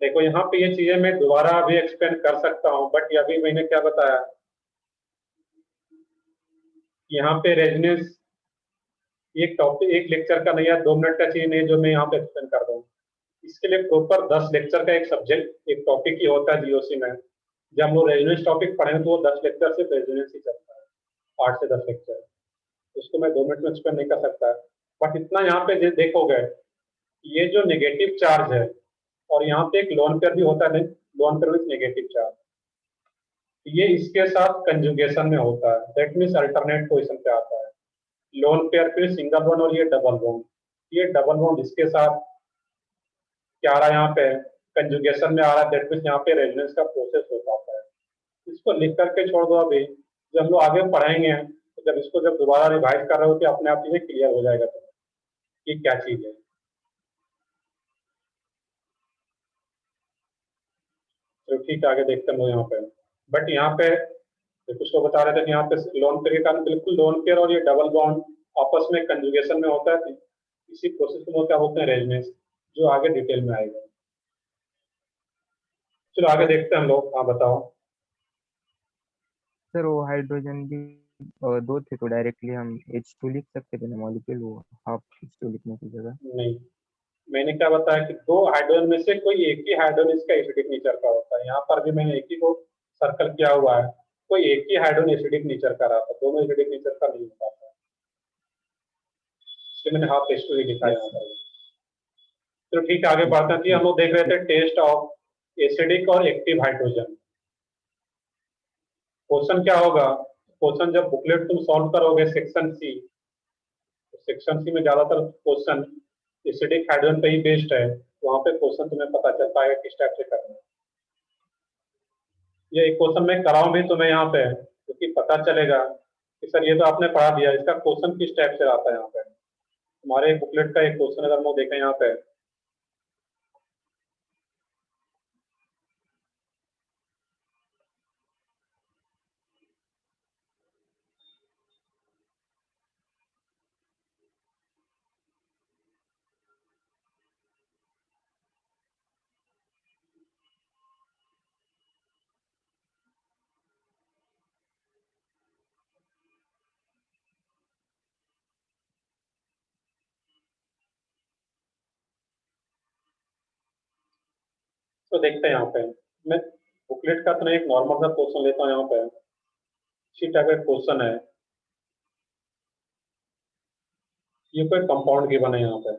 देखो यहाँ पे ये चीजें मैं दोबारा भी एक्सप्लेन कर सकता हूँ, बट अभी मैंने क्या बताया, यहाँ पे रेजोनेंस एक टॉपिक, एक लेक्चर का नहीं है, 2 मिनट का चीज नहीं जो मैं यहाँ पे एक्सप्लेन कर दूँ। इसके लिए प्रॉपर 10 लेक्चर का एक सब्जेक्ट, एक टॉपिक ही होता है जीओसी में। जब हम लोग रेजोनेंस टॉपिक पढ़ेंगे तो वो 10 लेक्चर से रेजोनेंस ही चलता है, 8 से 10 लेक्चर। उसको मैं 2 मिनट में एक्सप्लेन नहीं कर सकता, बट इतना यहाँ पे देखोगे, ये जो नेगेटिव चार्ज है, और यहाँ पे एक लोन पेयर भी होता है, lone pair with negative charge, ये इसके साथ कंजुगेशन में होता है, दैट मीन्स अल्टरनेट पोजिशन पे आता है। लोन पेयर फिर सिंगल बॉन्ड, और ये डबल बॉन्ड, ये डबल बॉन्ड इसके साथ क्या आ रहा है, यहाँ पे कंजुगेशन में आ रहा है, दैट मीन्स यहाँ पे रेजोनेंस का प्रोसेस हो पाता है। इसको लिख करके छोड़ दो। अभी जब हम लोग आगे पढ़ाएंगे, तो जब इसको जब दोबारा रिवाइज कर रहे हो, कि अपने आप चीजें क्लियर हो जाएगा कि क्या चीज है। तो ठीक है, आगे देखते हैं यहाँ पे। बट यहाँ पे कुछ लोग बता रहे थे कि यहाँ पे लोन पेयर के कारण, बिल्कुल लोन पेयर और ये डबल बॉन्ड आपस में कंजुगेशन में होता है, इसी प्रोसेस को क्या बोलते हैं, रेजोनेंस, जो आगे डिटेल में आएगा। चलो आगे देखते हैं हम लोग। हाँ बताओ। सर वो हाइड्रोजन भी दो थे, तो डायरेक्टली हम H2 लिख सकते थे ना मॉलिक्यूल, वो हाफ H2 लिखने की जगह। नहीं, मैंने क्या बताया कि दो हाइड्रोजन में से कोई एक ही हाइड्रोजन इसका एसिडिक नेचर का होता है। यहाँ पर भी मैंने एक ही को सर्कल किया हुआ है, कोई एक ही हाइड्रोजन एसिडिक नेचर का रहा था, दोनों एसिडिक नेचर का नहीं होता था। इसलिए मैंने हाफ H2 ही लिखा है यहाँ पर। तो ठीक है, आगे बढ़ते हैं। हम लोग देख रहे थे टेस्ट ऑफ एसिडिक और एक्टिव हाइड्रोजन। क्वेश्चन क्या होगा, क्वेश्चन जब बुकलेट तुम सॉल्व करोगे सेक्शन सी, सेक्शन सी में ज्यादातर क्वेश्चन एसिडिक हाइड्रोजन पे ही बेस्ड है, वहां पे क्वेश्चन तुम्हें पता चल पाएगा किस टाइप से करना है। ये एक क्वेश्चन मैं कराऊं भी तुम्हें यहाँ पे, क्योंकि पता चलेगा कि सर ये तो आपने पढ़ा दिया, इसका क्वेश्चन किस टाइप से आता है। यहाँ पे हमारे बुकलेट का एक क्वेश्चन अगर हम देखें यहाँ पे, तो देखते हैं यहाँ पे, मैं बुकलेट का तो नहीं, एक नॉर्मल सा क्वेश्चन लेता हूँ यहाँ पे। इसी टाइप का क्वेश्चन है, ये कोई कंपाउंड गिवन है यहाँ पे,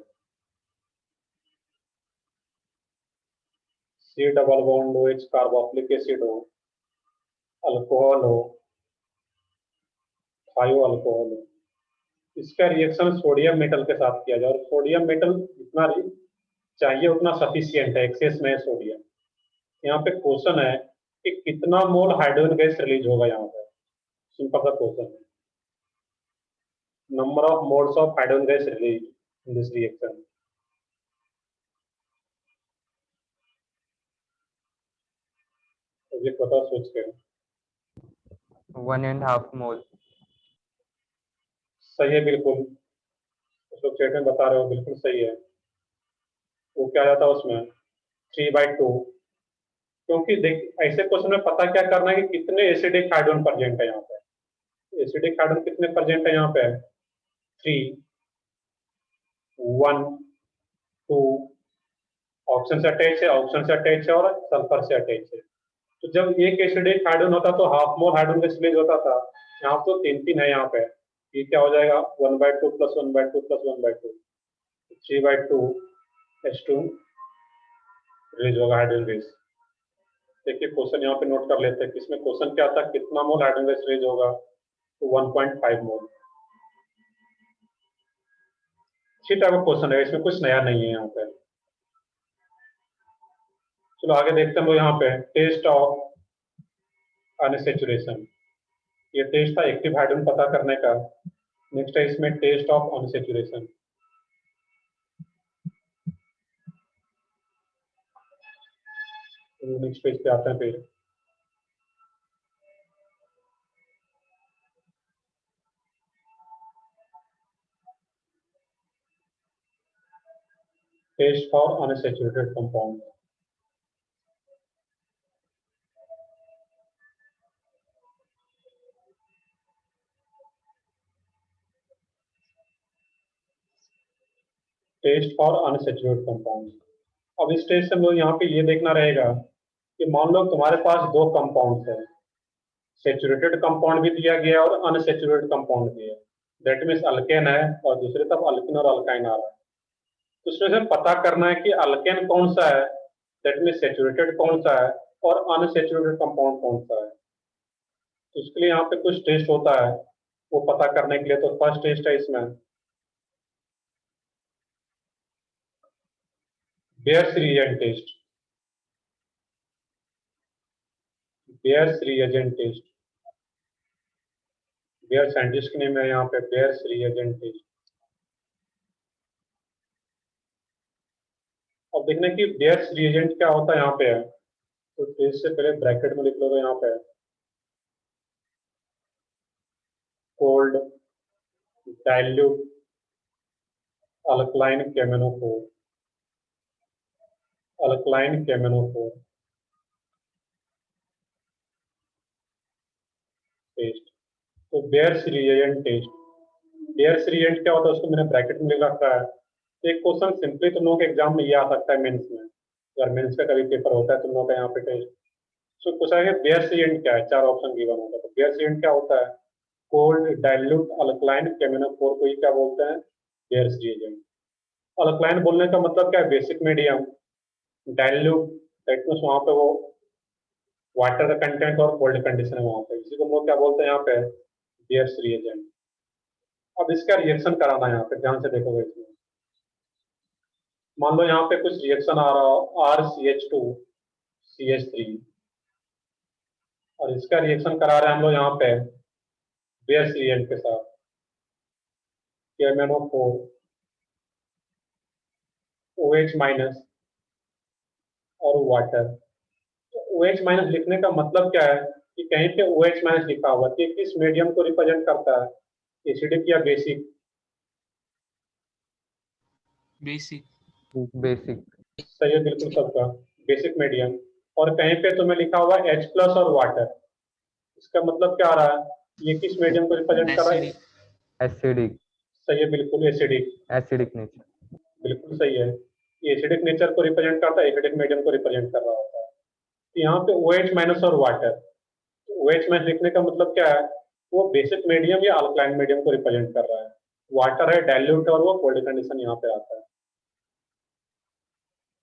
C double bond O H carboxylic acid हो, अल्कोहल हो, थायो अल्कोहल हो, इसका रिएक्शन सोडियम मेटल के साथ किया जाए, और सोडियम मेटल जितना चाहिए उतना सफिशियंट है, एक्सेस में है सोडियम। यहाँ पे क्वेश्चन है कि कितना मोल हाइड्रोजन गैस रिलीज होगा यहाँ पे, सिंपल सा क्वेश्चन है, number of moles of hydrogen gas release in this reaction. ये बताओ सोच के। 1.5 मोल। सही है, बिल्कुल उस लोग चैट में बता रहे हो, बिल्कुल सही है। वो क्या जाता है उसमें 3/2, क्योंकि देख ऐसे क्वेश्चन में पता क्या करना है कि कितने एसिडिक हाइड्रोजन प्रेजेंट है यहाँ पे। एसिडिक हाइड्रोजन कितने प्रेजेंट है यहाँ पे, 3, 1, 2, ऑक्सीजन से अटैच है, ऑक्सीजन से अटैच है और सल्फर से अटैच है। तो जब एक एसिडिक हाइड्रोजन होता तो half mole hydrogen gas release होता था, यहाँ तो 3 है यहाँ पे। ये क्या हो जाएगा 1/2 + 1/2 + 1/2, 3/2 H2 रिलीज होगा हाइड्रोजन गैस। देखिए क्वेश्चन यहाँ पे नोट कर लेते हैं, इसमें क्वेश्चन क्या था, कितना मोल हाइड्रोजन गैस रिलीज होगा, तो 1.5 मोल। इसी टाइप का क्वेश्चन है, इसमें कुछ नया नहीं है यहाँ पे। चलो आगे देखते हैं। यहाँ पे टेस्ट ऑफ अनसैचुरेशन, ये टेस्ट था एक्टिव हाइड्रोजन पता करने का। नेक्स्ट है इसमें test of unsaturation. Next page पे आते हैं फिर। Test for unsaturated compound. Test for unsaturated compound. अब इस टेस्ट से हम लोग यहाँ पे ये देखना रहेगा कि मान लो तुम्हारे पास दो कंपाउंड है, सैचुरेटेड कंपाउंड भी दिया गया और अनसैचुरेटेड कंपाउंड भी है। दैट मीन्स अल्केन है और दूसरी तरफ अल्किन और अल्काइन आ रहा है। तो उसमें से पता करना है कि अल्केन कौन सा है, दैट मीन्स सैचुरेटेड कौन सा है, और अनसैचुरेटेड कंपाउंड कौन सा है। तो उसके लिए यहाँ पे कुछ टेस्ट होता है, वो पता करने के लिए। तो फर्स्ट टेस्ट है इसमें Baeyer's reagent test. Baeyer's reagent test, Baeyer scientist के नेम है यहाँ पे, बेयर्स रिएजेंट टेस्ट। अब देखने की बेयर्स रिएजेंट क्या होता है यहाँ पे है, तो टेस्ट से पहले ब्रैकेट में लिख लो, तो यहाँ पे cold dilute alkaline K M N O four, alkaline K M N O four test. तो Baeyer's reagent test, Baeyer's reagent क्या होता है उसको मैंने ब्रैकेट में लिख रखा है। तो एक क्वेश्चन सिंपली तुम लोगों के एग्जाम में ये आ सकता है मेंस में, अगर मेंस का कभी पेपर होता है तुम लोगों का यहाँ पे टेस्ट। तो पूछा है बेयर्स रिएजेंट क्या है, 4 ऑप्शन गिवन होगा। तो बेयर्स रिएजेंट क्या होता है, कोल्ड डाइल्यूट अल्कलाइन केमेनोफोर को ही क्या बोलते हैं, बेयर्स रिएजेंट। अल्कलाइन बोलने का मतलब क्या है? Basic medium, dilute, that means वहां पे वो वाटर का कंटेंट और कोल्ड कंडीशन है वहां पे, इसी को हम लोग क्या बोलते हैं यहाँ पे? Bears reagent. अब इसका रिएक्शन कराना है यहाँ पे, ध्यान से देखोगे इसमें। मान लो यहाँ पे कुछ रिएक्शन आ रहा हो, RCH2CH3, और इसका रिएक्शन करा रहे हैं हम लोग यहाँ पे बेयर्स रिएजेंट के साथ, KMnO4 OH माइनस और वाटर। OH माइनस लिखने का मतलब क्या है कि कहीं पे OH माइनस लिखा हुआ कि किस मीडियम को रिप्रेजेंट करता है, एसिडिक या बेसिक? बेसिक। बेसिक। सही है बिल्कुल सबका, बेसिक मीडियम। और कहीं पे तुम्हें लिखा हुआ H प्लस और वाटर, इसका मतलब क्या आ रहा है? ये किस मीडियम को रिप्रेजेंट कर रहा है? एसिडिक। एसिडिक। सही है बिल्कुल, एसिडिक, एसिडिक नेचर। बिल्कुल सही है। ये एसिडिक नेचर को रिप्रेजेंट करता है, एसिडिक मीडियम को रिप्रेजेंट कर रहा होता है। तो यहाँ पे OH माइनस और वाटर, तो OH माइनस लिखने का मतलब क्या है? वो बेसिक मीडियम या अल्कलाइन मीडियम को रिप्रेजेंट कर रहा है। वाटर है डाइल्यूट और वो कोल्ड कंडीशन यहाँ पे आता है।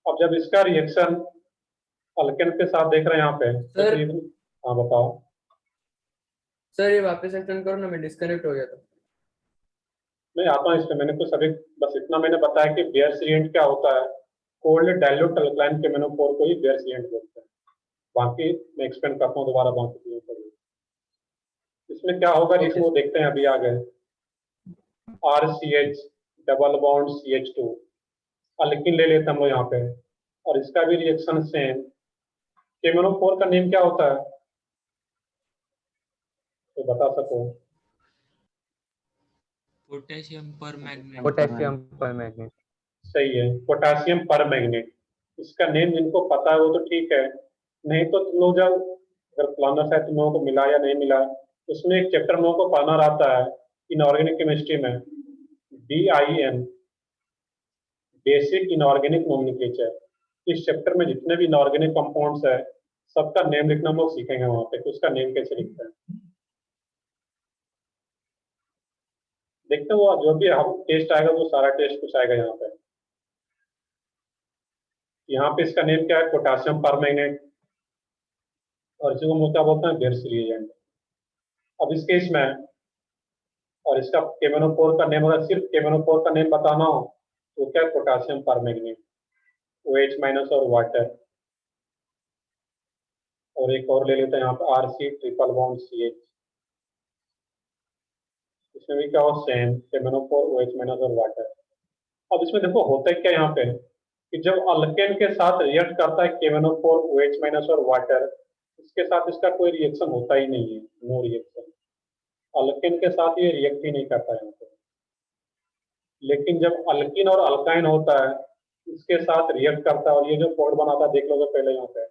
अब जब इसका रिएक्शन अल्केन के साथ देख रहे हैं यहाँ पे, तो सर। हाँ बताओ। सर ये वापस एक्सटेंड करो ना, मैं डिस्कनेक्ट हो गया था। मैं आता हूँ इसमें, मैंने कुछ अभी बस इतना मैंने बताया कि बेयर्स रिएजेंट क्या होता है। कोल्ड डाइल्यूट अल्कलाइन KMnO4 को ही बेयर्स रिएजेंट बोलते हैं। बाकी मैं एक्सप्लेन करता हूँ दोबारा बाकी चीजों को। इसमें क्या होगा जिसको देखते हैं अभी आगे। RCH double bond CH2, alkene ले लेते हैं हम लोग यहाँ पे, और इसका भी रिएक्शन सेम। KMnO4 का नेम क्या होता है तो बता सको? पोटेशियम पर मैग्नेट। पोटेशियम पर मैग्नेट। सही है, पोटेशियम पर मैग्नेट। इसका नेम जिनको पता है वो तो ठीक है, नहीं तो तुम लोग जब अगर प्लानर है तुम लोगों को मिला या नहीं मिला, उसमें एक चैप्टर हम लोगों को पढ़ना रहता है इनऑर्गेनिक केमिस्ट्री में, BIN, बेसिक इनऑर्गेनिक नोमेनक्लेचर। इस चैप्टर में जितने भी इनऑर्गेनिक कंपाउंड्स है सबका नेम लिखना हम लोग सीखेंगे वहां पे, कि उसका नेम कैसे लिखते हैं। देखते हैं वो जो भी हम टेस्ट आएगा वो सारा टेस्ट कुछ आएगा यहाँ पे। यहाँ पे इसका नेम क्या है? पोटेशियम परमैंगनेट, और इसी को हम क्या बोलते हैं? Bears reagent. अब इस केस में, और इसका KMnO4 का नेम, अगर सिर्फ KMnO4 का नेम बताना हो तो क्या है? पोटेशियम परमैंगनेट, OH माइनस और वाटर। और एक और ले लेते हैं यहाँ पे RC ट्रिपल बॉन्ड CH, इसमें भी क्या हो? सेम KMnO4 OH माइनस और वाटर। अब इसमें देखो होता है क्या यहाँ पे कि जब अल्केन के साथ रिएक्ट करता है KMnO4 OH माइनस और वाटर, इसके साथ इसका कोई रिएक्शन होता ही नहीं है, नो रिएक्शन। अल्केन के साथ ये रिएक्ट ही नहीं करता है यहाँ पे। लेकिन जब अल्किन और अल्काइन होता है इसके साथ रिएक्ट करता है, और ये जो कोड बनाता है देख लोगे पहले यहाँ पे,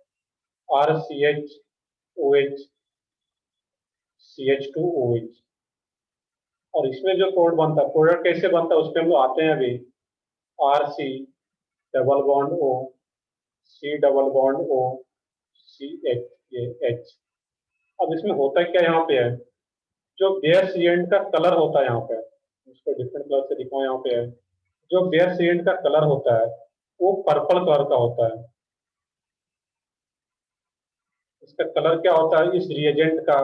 RCH OH CH2OH, और इसमें जो कोड बनता है, प्रोडक्ट कैसे बनता है उस पर हम लोग आते हैं अभी। RC double bond O C double bond O CH, ये H। अब इसमें होता है क्या यहाँ पे है, जो बेयर्स रिएजेंट का कलर होता है यहाँ पे, उसको डिफरेंट कलर से दिखाओ यहाँ पे है, जो बेयर्स रिएजेंट का कलर होता है वो पर्पल कलर का होता है। इसका कलर क्या होता है इस रिएजेंट का?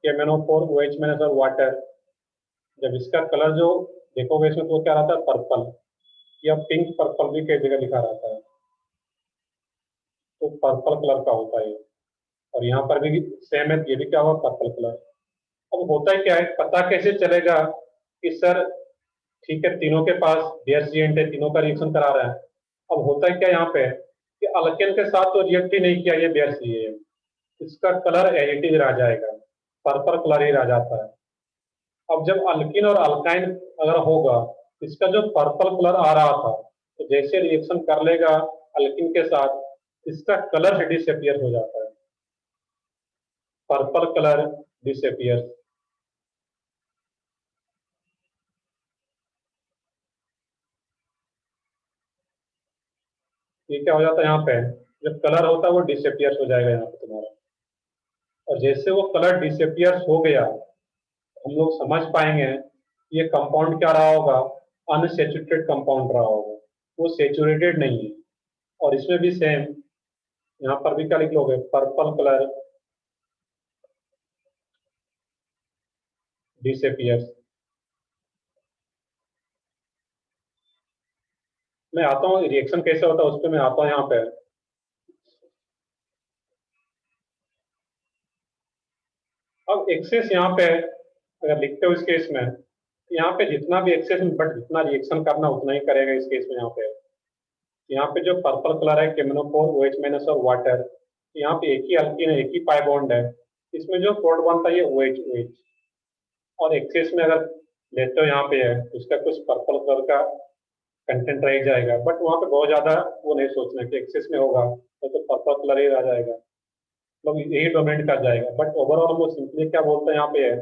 KMnO4 OH माइनस और वाटर, जब इसका कलर जो देखोगे इसमें तो क्या रहता है? पर्पल, या पिंक पर्पल भी कई जगह लिखा रहता है, तो पर्पल कलर का होता है। और यहाँ पर भी सेम है, ये भी क्या हुआ? Purple colour. अब होता है क्या है, पता कैसे चलेगा कि सर ठीक है तीनों के पास बेयर्स रिएजेंट है, तीनों का रिएक्शन करा रहे हैं। अब होता है क्या यहाँ पे कि अल्केन के साथ तो रिएक्ट ही नहीं किया ये बेयर्स रिएजेंट, इसका कलर एज इट इज रह जाएगा, पर्पल कलर ही रह जाता है। अब जब अल्किन और अल्काइन अगर होगा, इसका जो पर्पल कलर आ रहा था, तो जैसे रिएक्शन कर लेगा अल्किन के साथ, इसका कलर डिसअपियर हो जाता है, पर्पल कलर डिसअपियर। ये क्या हो जाता है यहाँ पे, जब कलर होता है वो डिसअपियर हो जाएगा यहाँ पे तुम्हारा। और जैसे वो कलर डिसअपियर हो गया, हम लोग समझ पाएंगे ये कंपाउंड क्या रहा होगा? अनसेचुरेटेड कंपाउंड रहा होगा, वो सेचुरेटेड नहीं है। और इसमें भी सेम, यहाँ पर भी क्या लिख लोगे, पर्पल कलर डिसअपियर्स। मैं आता हूँ रिएक्शन कैसे होता है उस पर मैं आता हूँ यहाँ पे। अब एक्सेस यहाँ पे अगर लिखते हो इस केस में, तो यहाँ पे जितना भी एक्सेस बट जितना रिएक्शन करना उतना ही करेगा इस केस में। यहाँ पे जो पर्पल कलर है केमिनोफोर OH माइनस और वाटर, यहाँ पे एक ही अल्कीन है, एक ही पाई बॉन्ड है, इसमें जो कोड बनता है ये OH। और एक्सेस में अगर लेते हो यहाँ पे है उसका कुछ पर्पल कलर का कंटेंट रह जाएगा, बट वहाँ पे बहुत ज्यादा वो नहीं सोचना कि एक्सेस में होगा तो पर्पल कलर ही रह जाएगा, मतलब यही डोमिनेट कर जाएगा। बट ओवरऑल वो सिंपली क्या बोलते हैं यहाँ पे है,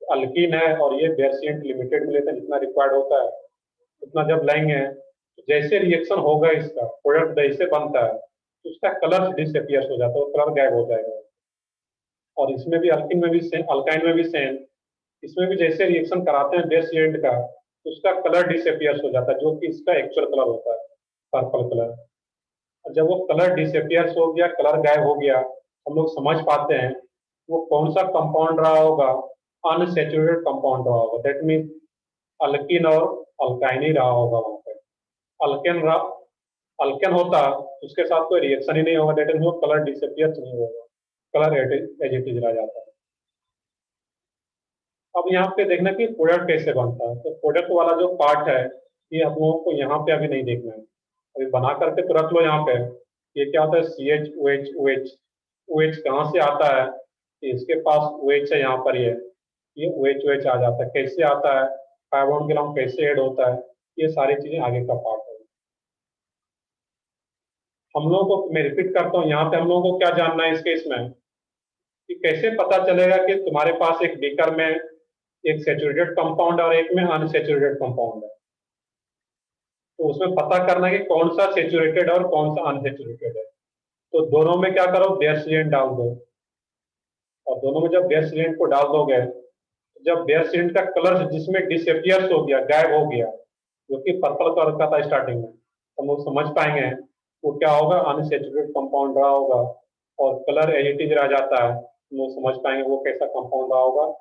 अल्कीन है और ये बेरसिएंट लिमिटेड में लेते हैं, जितना रिक्वायर्ड होता है उतना जब लेंगे तो जैसे रिएक्शन होगा इसका प्रोडक्ट जैसे बनता है तो उसका कलर डिसअपियर हो जाता है, कलर गायब हो जाएगा। और इसमें भी अल्किन में भी सेम, अल्काइन में भी सेम, इसमें भी जैसे रिएक्शन कराते हैं बेरसिएंट का तो उसका कलर डिसअपियर हो जाता है, जो कि इसका एक्चुअल कलर होता है पर्पल कलर। और जब वो कलर डिसअपियर हो गया, कलर गायब हो गया, हम लोग समझ पाते हैं वो कौन सा कंपाउंड रहा होगा, अनसेचुरेटेड कंपाउंड रहा होगा। दैट मीन अल्किन और अल्काइन ही रहा होगा वहाँ पे। अल्केन रहा, अल्केन होता तो उसके साथ कोई रिएक्शन ही नहीं होगा, दैट मीन वो कलर डिसअपियर नहीं होगा, कलर एज इट इज रह जाता है। अब यहाँ पे देखना कि प्रोडक्ट कैसे बनता है, तो प्रोडक्ट वाला जो पार्ट है ये हम लोगों को यहाँ पे अभी नहीं देखना है, अभी बना करके तो रख लो यहाँ पे। ये क्या होता है CH OH कहाँ से आता है, कि इसके पास OH है यहाँ पर, ये OH आ जाता है, कैसे आता है, कार्बन के नाम कैसे ऐड होता है, ये सारी चीजें आगे का पार्ट है। हम लोगों को, मैं रिपीट करता हूँ, यहाँ पे हम लोगों को क्या जानना है इस केस में, कि कैसे पता चलेगा कि तुम्हारे पास एक बीकर में एक सेचुरेटेड कंपाउंड और एक में अनसेचुरेटेड कंपाउंड है। तो उसमें पता करना है कि कौन सा सेचुरेटेड और कौन सा अनसेचुरेटेड है। तो दोनों में क्या करो, बेस रिएजेंट डाल दो, और दोनों में जब बेस रिएजेंट को डाल दोगे, जब बेस रिएजेंट का कलर जिसमें डिसअपियर्स हो गया, गायब हो गया, जो कि पर्पल कलर का था स्टार्टिंग में, तो हम लोग समझ पाएंगे वो क्या होगा, अनसेचुरेटेड कंपाउंड रहा होगा। और कलर एज इट इज रह जाता है, हम लोग समझ पाएंगे वो कैसा कंपाउंड रहा होगा,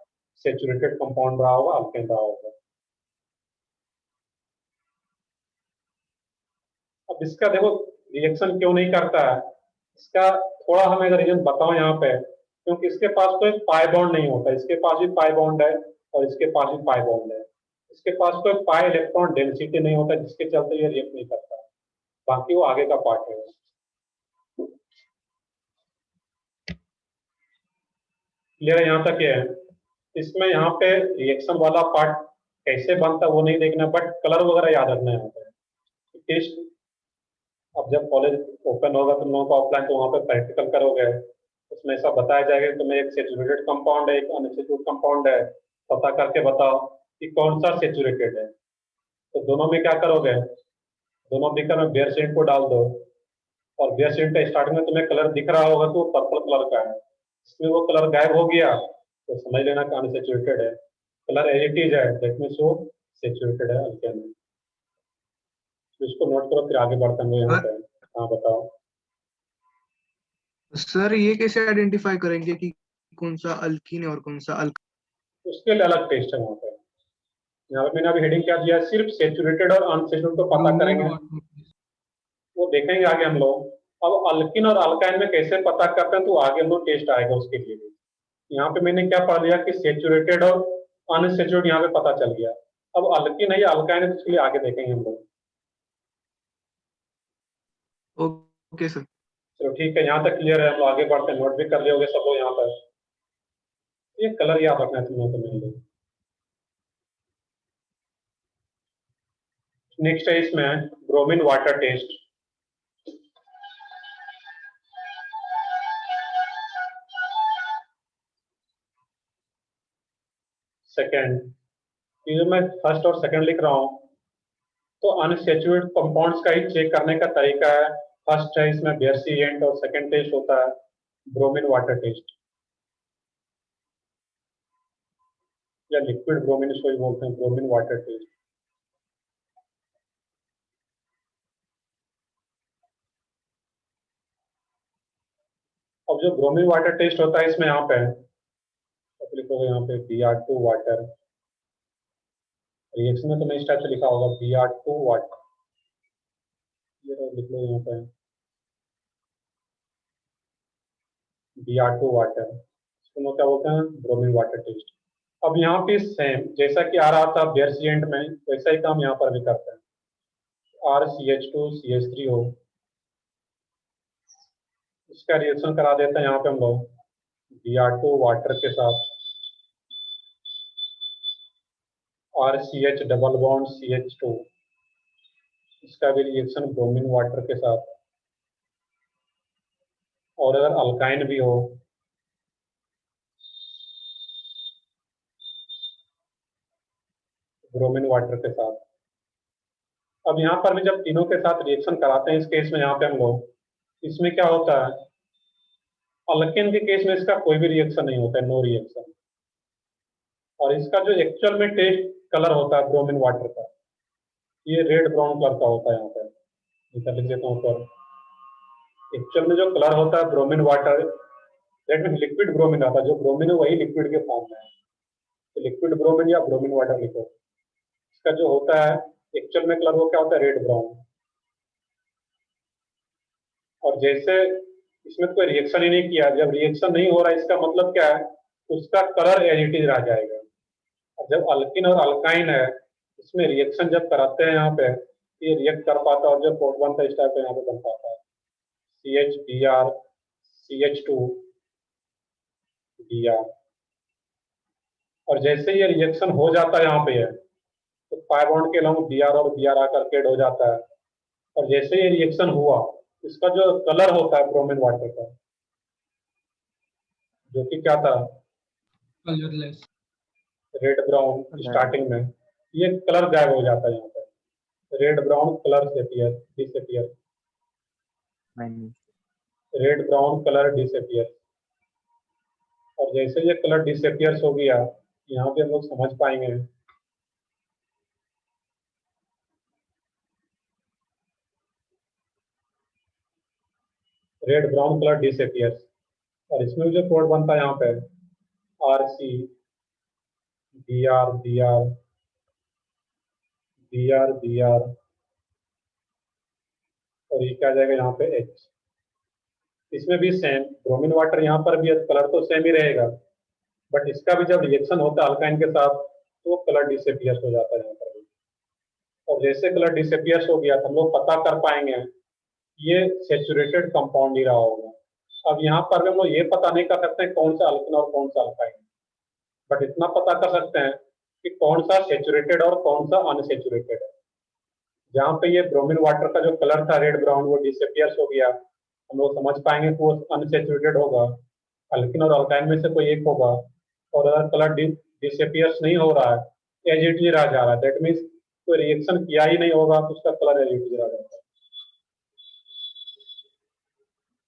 सेचुरेटेड कंपाउंड रहा होगा, अल्केन रहा होगा। अब इसका देखो रिएक्शन क्यों नहीं करता है, इसका थोड़ा हमें अगर रीजन बताओ यहाँ पे, क्योंकि इसके पास कोई पाई बॉन्ड नहीं होता, इसके पास भी पाई बॉन्ड है और इसके पास भी पाई बॉन्ड है, इसके पास कोई पाई इलेक्ट्रॉन डेंसिटी नहीं होता जिसके चलते ये रिएक्ट नहीं करता। बाकी वो आगे का पार्ट है। क्लियर है यहाँ तक? है इसमें यहाँ पे रिएक्शन वाला पार्ट कैसे बनता है वो नहीं देखना, बट कलर वगैरह याद रखना है यहाँ पे। टेस्ट अब जब कॉलेज ओपन होगा तुम लोगों का ऑफलाइन, तो वहाँ पे प्रैक्टिकल करोगे, उसमें ऐसा बताया जाएगा कि तुम्हें एक सेचुरेटेड कंपाउंड है, एक अनसेचुरेटेड कंपाउंड है, पता करके बताओ कि कौन सा सेचुरेटेड है। तो दोनों में क्या करोगे, दोनों बीकर में बेरसिएंट को डाल दो, और बेरसिएंट का स्टार्टिंग में तुम्हें कलर दिख रहा होगा तो पर्पल कलर का है, इसमें वो कलर गायब हो गया तो समझ लेना कि अनसेचुरेटेड है। कलर एज इट इज है, दैट मींस वो सेचुरेटेड है अल्केन में। तो इसको नोट करो, फिर आगे बढ़ते हैं यहाँ पे। हाँ बताओ। सर ये कैसे आइडेंटिफाई करेंगे कि कौन सा अल्कीन है और कौन सा उसके लिए अलग टेस्ट है वहाँ पे। यहाँ पे मैंने अभी हेडिंग क्या दिया है, सिर्फ सेचुरेटेड और अनसेचुरेटेड को पता करेंगे, वो देखेंगे आगे हम लोग। अब अल्किन और अल्काइन में कैसे पता करते हैं तो आगे हम लोग टेस्ट आएगा उसके लिए भी। यहाँ पे मैंने क्या पढ़ लिया कि सेचुरेटेड और अनसेचुरेटेड यहाँ पे पता चल गया। अब अल्किन है या अल्काइन है तो उसके लिए आगे देखेंगे हम लोग। Okay sir. चलो ठीक है, यहाँ तक क्लियर है, हम लोग आगे बढ़ते हैं। नोट भी कर लिए होगे सब लोग यहाँ पर। ये कलर याद रखना है तुम लोगों को मेन लोग। नेक्स्ट है इसमें ब्रोमीन वाटर टेस्ट। सेकेंड, ये जो मैं फर्स्ट और सेकंड लिख रहा हूँ तो अनसेचुरेटेड कंपाउंड्स का ही चेक करने का तरीका है। फर्स्ट है इसमें बेरसिएंट और सेकंड टेस्ट होता है ब्रोमीन वाटर टेस्ट, या लिक्विड ब्रोमीन इसको ही बोलते हैं, ब्रोमीन वाटर टेस्ट। अब जो ब्रोमीन वाटर टेस्ट होता है इसमें यहाँ पे तो लिखोगे यहाँ पे Br2 वाटर, रिएक्शन में तो नहीं इस टाइप से लिखा होगा Br2 वाटर, ये तो लिख लो यहाँ पे Br2 वाटर, इसको क्या बोलते हैं ब्रोमीन वाटर टेस्ट। अब यहाँ पे सेम जैसा कि आ रहा था बेयरसिएंट में वैसा ही काम यहाँ पर भी करते हैं, RCH2CH3 हो, इसका रिएक्शन करा देते हैं यहाँ पे हम लोग Br2 वाटर के साथ, RCH डबल बॉन्ड CH2, इसका भी रिएक्शन ब्रोमीन वाटर के साथ, और अगर अल्काइन भी हो ब्रोमीन वाटर के साथ। अब यहाँ पर भी जब तीनों के साथ रिएक्शन कराते हैं इस केस में यहाँ पे हम लोग, इसमें क्या होता है अल्केन के केस में इसका कोई भी रिएक्शन नहीं होता है, नो रिएक्शन, और इसका जो एक्चुअल में टेस्ट कलर होता है ब्रोमीन वाटर का ये रेड ब्राउन कलर का होता है। यहाँ पे लिख देता हूँ ऊपर, एक्चुअल में जो कलर होता है bromine water that mean liquid bromine आता है, जो ब्रोमीन है वही लिक्विड के फॉर्म में है, तो लिक्विड ब्रोमीन या ब्रोमीन वाटर लिखो। इसका जो होता है एक्चुअल में कलर वो क्या होता है रेड ब्राउन, और जैसे इसमें कोई रिएक्शन ही नहीं किया, जब रिएक्शन नहीं हो रहा इसका मतलब क्या है उसका कलर एज इट इज रह जाएगा। और जब अल्किन और अल्काइन है इसमें रिएक्शन जब कराते हैं यहाँ पे ये रिएक्ट कर पाता है और जो कोड बनता है इस टाइप का यहाँ पे बन पाता है CH Br CH2 Br, और जैसे ये रिएक्शन हो जाता है यहाँ पे है तो 5 बॉन्ड के अलावा Br और Br आकर केड हो जाता है, और जैसे ये रिएक्शन हुआ इसका जो कलर होता है ब्रोमीन वाटर का जो कि क्या था कलरलेस। रेड ब्राउन स्टार्टिंग में, ये कलर गायब हो जाता है यहाँ पे, red brown colour disappear, red brown colour disappear, और जैसे ये कलर डिसअपियर्स हो गया यहाँ पे हम लोग समझ पाएंगे रेड ब्राउन कलर डिसअपियर्स, और इसमें जो कोड बनता है यहाँ पे RC Br Br Br Br, और ये क्या आ जाएगा यहाँ पे H। इसमें भी सेम ब्रोमीन वाटर यहाँ पर भी कलर तो सेम ही रहेगा, बट इसका भी जब रिएक्शन होता है अल्काइन के साथ तो कलर डिसअपियर हो जाता है यहाँ पर भी, और जैसे कलर डिसअपियर हो गया तो हम लोग पता कर पाएंगे ये सेचुरेटेड कंपाउंड ही रहा होगा। अब यहाँ पर हम लोग ये पता नहीं कर सकते कौन सा अल्किन और कौन सा अल्काइन, बट इतना पता कर सकते हैं कि कौन सा सेचुरेटेड और कौन सा अनसेचुरेटेड है। जहाँ पे ये ब्रोमीन वाटर का जो कलर था रेड ब्राउन वो डिसअपियर हो गया, हम लोग समझ पाएंगे कि वो अनसेचुरेटेड होगा, अल्किन और अल्काइन में से कोई एक होगा, और अगर कलर डिसअपियर नहीं हो रहा है एज इट इज रह जा रहा है, दैट मीन्स कोई रिएक्शन किया ही नहीं होगा तो उसका कलर एज इट इज रह जाता है।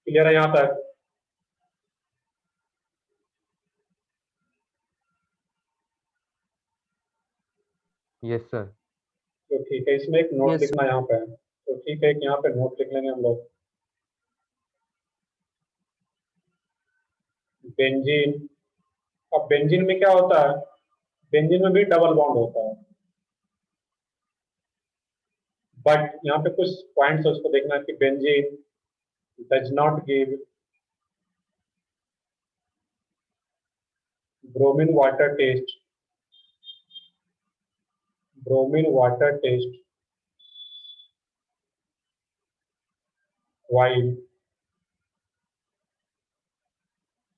क्लियर है यहाँ तक? Yes sir. तो ठीक है, इसमें एक नोट Yes, लिखना यहाँ पे है, तो ठीक है एक यहाँ पे नोट लिख लेंगे हम लोग, बेंजीन। अब बेंजीन में क्या होता है, बेंजीन में भी डबल बॉन्ड होता है, बट यहाँ पे कुछ पॉइंट्स उसको देखना है कि benzene does not give bromine water test, bromine water test while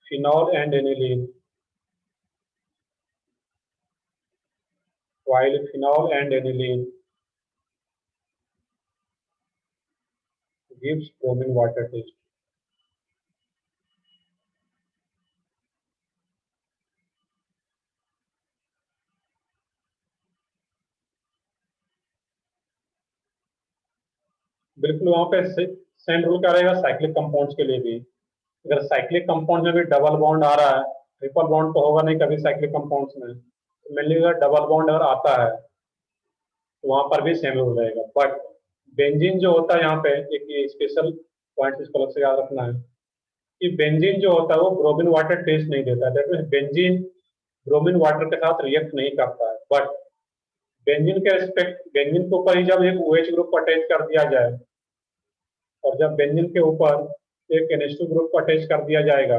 phenol and aniline, while phenol and aniline gives bromine water taste. बिल्कुल वहां पे सेम रूल क्या रहेगा साइक्लिक कंपाउंड्स के लिए भी, अगर साइक्लिक कंपाउंड में भी डबल बॉन्ड आ रहा है, ट्रिपल बॉन्ड तो होगा नहीं कभी साइक्लिक कंपाउंड्स में, तो मेनली अगर डबल बॉन्ड अगर आता है तो वहां पर भी सेम रूल रहेगा। बट बेंजीन जो होता है यहाँ पे एक स्पेशल पॉइंट इसको अलग से याद रखना है, कि बेंजीन जो होता है वो ब्रोमीन वाटर टेस्ट नहीं देता है। That means benzene bromine water के साथ रिएक्ट नहीं करता है। बट बेंजीन के ऊपर ही जब एक OH ग्रुप अटैच कर दिया जाए और जब बेंजीन के ऊपर एक NH2 ग्रुप अटैच कर दिया जाएगा,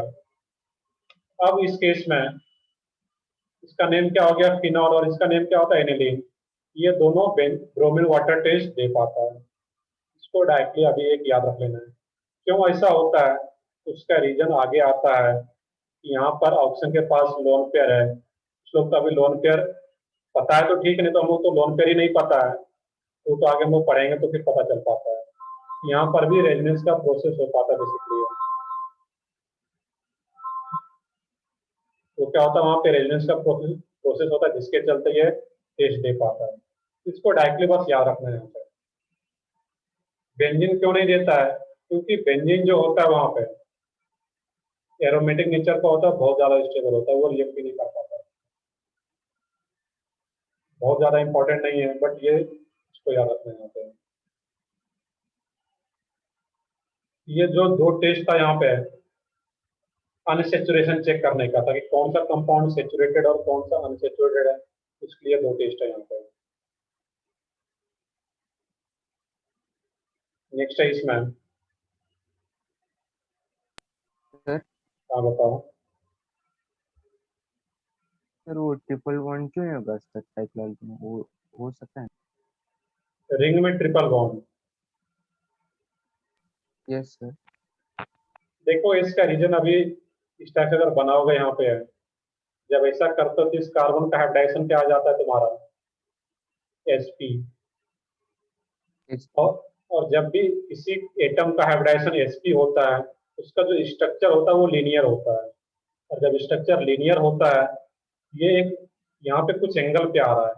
अब इस केस में इसका नेम क्या हो गया फिनॉल और इसका नेम क्या होता है एनिलीन। ये दोनों ब्रोमीन वाटर टेस्ट दे पाता है। इसको डायरेक्टली अभी एक याद रख लेना है। क्यों ऐसा होता है उसका रीजन आगे आता है। यहाँ पर ऑप्शन के पास लोन पेयर है, कुछ लोग तो अभी लोन पेयर पता है तो ठीक है, नहीं तो हम लोग तो लोन पेयर ही नहीं पता है, तो आगे हम लोग पढ़ेंगे तो फिर पता चल पाता है। यहाँ पर भी रेजोनेंस का प्रोसेस हो पाता है बेसिकली। तो क्या होता है वहाँ पे रेजोनेंस का प्रोसेस होता है जिसके चलते ये टेस्ट दे पाता है। इसको डायरेक्टली बस याद रखना है। यहाँ पे बेंजीन क्यों नहीं देता है, क्योंकि बेंजीन जो होता है वहाँ पे एरोमेटिक नेचर का होता है, बहुत ज्यादा स्टेबल होता है, वो रिएक्ट नहीं कर पाता। बहुत ज्यादा इंपॉर्टेंट नहीं है बट ये इसको याद रखना है। यहाँ पे ये जो दो टेस्ट था यहाँ पे अनसेचुरेशन चेक करने का था कि कौन सा कंपाउंड सेचुरेटेड और कौन सा अनसेचुरेटेड है, उसके लिए दो टेस्ट है यहाँ पे। नेक्स्ट है इसमें सर क्या बताओ। सर वो ट्रिपल बॉन्ड क्यों नहीं होगा सर साइक्लोइड में, वो हो सकता है? रिंग में ट्रिपल बॉन्ड, यस सर। देखो इसका रीजन अभी इस टाइप से अगर बना होगा यहाँ पे है, जब ऐसा करते हो तो इस कार्बन का हाइब्रिडाइजेशन क्या आ जाता है तुम्हारा sp। और जब भी किसी एटम का हाइब्रिडाइजेशन sp होता है उसका जो स्ट्रक्चर होता है वो लीनियर होता है। और जब स्ट्रक्चर लीनियर होता है ये एक यहाँ पे कुछ एंगल पे आ रहा है,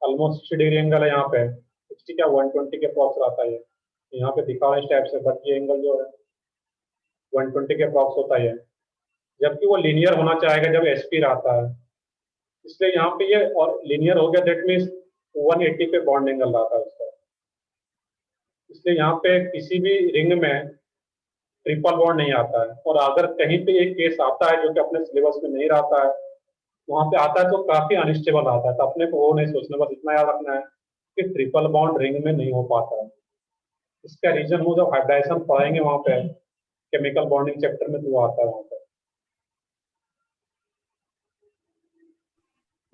ऑलमोस्ट 60 डिग्री एंगल है यहाँ पे, 60 क्या 120 के अप्रॉक्स आता है। यहाँ पे दिखा हुआ इस टाइप से, बट ये एंगल जो है 120 के अप्रॉक्स होता है, जबकि वो लीनियर होना चाहेगा जब sp रहता है। इसलिए यहाँ पे ये और लीनियर हो गया, दैट मीन्स 180 पे बॉन्ड एंगल रहता है उसका। इसलिए यहाँ पे किसी भी रिंग में ट्रिपल बॉन्ड नहीं आता है। और अगर कहीं पे एक केस आता है जो कि अपने सिलेबस में नहीं रहता है, वहां पे आता है तो काफी अनस्टेबल आता है, तो अपने को वो नहीं सोचना, बस इतना याद रखना है कि ट्रिपल बॉन्ड रिंग में नहीं हो पाता है। इसका रीजन वो जब हाइब्रिडाइजेशन पढ़ेंगे वहां पे केमिकल बॉन्डिंग चैप्टर में, तो वो आता है वहां पे।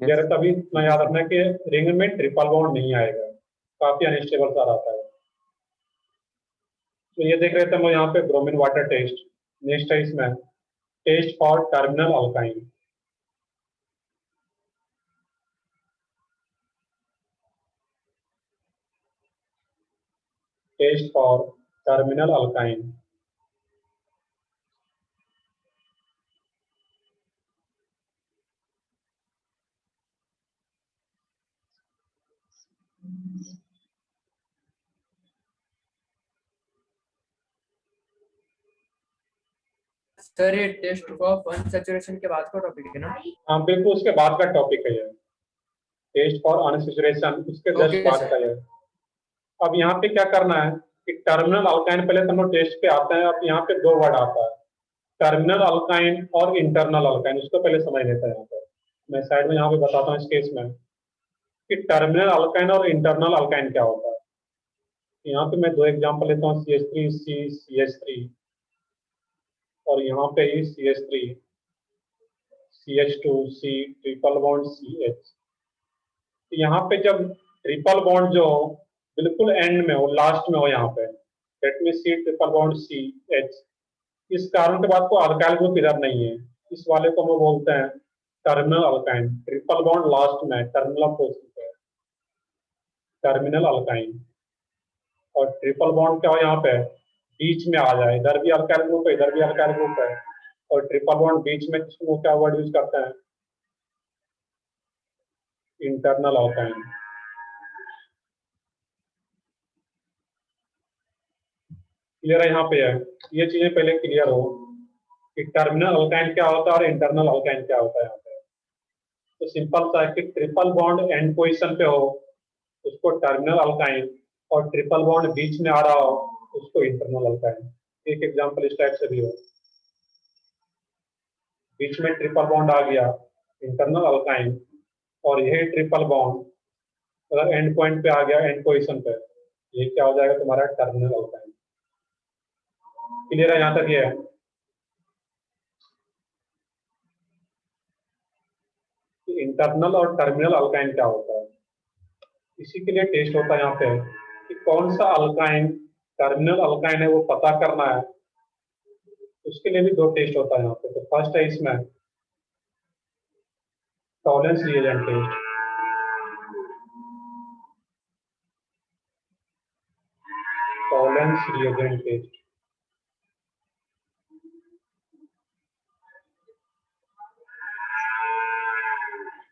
यस तभी इतना याद रखना है कि रिंग में ट्रिपल बॉन्ड नहीं आएगा, काफी अनस्टेबल सा रहता है। तो ये देख रहे थे हम यहाँ पे ब्रोमीन वाटर टेस्ट। नेक्स्ट है इसमें test for terminal alkyne. Test for terminal alkyne. Sir ये टेस्ट ऑफ अनसैचुरेशन के बाद का टॉपिक है ना? हाँ बिल्कुल, उसके बाद का टॉपिक है ये, टेस्ट फॉर अनसैचुरेशन, उसके जस्ट ओके बाद सर। का ये। अब यहाँ पे क्या करना है कि टर्मिनल अल्काइन, पहले तो हम लोग टेस्ट पे आते हैं। अब यहाँ पे दो वर्ड आता है, टर्मिनल अल्काइन और इंटरनल अल्काइन। उसको पहले समझ लेते हैं। यहाँ पे मैं साइड में यहाँ पे बताता हूँ इस केस में कि टर्मिनल अल्काइन और इंटरनल अल्काइन क्या होता है। यहाँ पे मैं दो एग्जांपल लेता हूँ, CH3C CH3 और यहाँ पे ही CH3 CH2C triple bond CH। यहाँ पे जब ट्रिपल बॉन्ड जो बिल्कुल एंड में हो, लास्ट में हो, यहाँ पे let me see triple bond CH, इस कारण के बाद को अल्काइल ग्रुप इधर नहीं है, इस वाले को हम बोलते हैं terminal alkyne. Triple bond last में, टर्मिनल पोजीशन पे, टर्मिनल अल्काइन। और ट्रिपल बॉन्ड क्या हो यहाँ पे बीच में आ जाए, इधर भी अल्काइल ग्रुप है, इधर भी अल्काइल ग्रुप है, और ट्रिपल बॉन्ड बीच में, किसको क्या वर्ड यूज करते हैं, इंटरनल अल्काइन। क्लियर है यहाँ पे है, ये चीजें पहले क्लियर हो कि टर्मिनल अल्काइन क्या होता है और इंटरनल अल्काइन क्या होता है। यहाँ पे तो सिंपल सा है कि ट्रिपल बॉन्ड एंड पोजीशन पे हो उसको टर्मिनल अल्काइन, और ट्रिपल बॉन्ड बीच में आ रहा हो उसको इंटरनल अल्काइन। एक एग्जांपल इस टाइप से भी हो, बीच में ट्रिपल बॉन्ड आ गया इंटरनल अल्काइन, और यही ट्रिपल बॉन्ड अगर एंड पॉइंट पे आ गया एंड पोजीशन पे, ये क्या हो जाएगा तुम्हारा टर्मिनल अल्काइन। क्लियर है यहाँ तक ये है? इंटरनल और टर्मिनल अल्काइन क्या होता है, इसी के लिए टेस्ट होता है यहाँ पे कि कौन सा अल्काइन टर्मिनल अल्काइन है वो पता करना है। उसके लिए भी दो टेस्ट होता है यहाँ पे। तो फर्स्ट है इसमें Tollens reagent test, Tollens reagent test.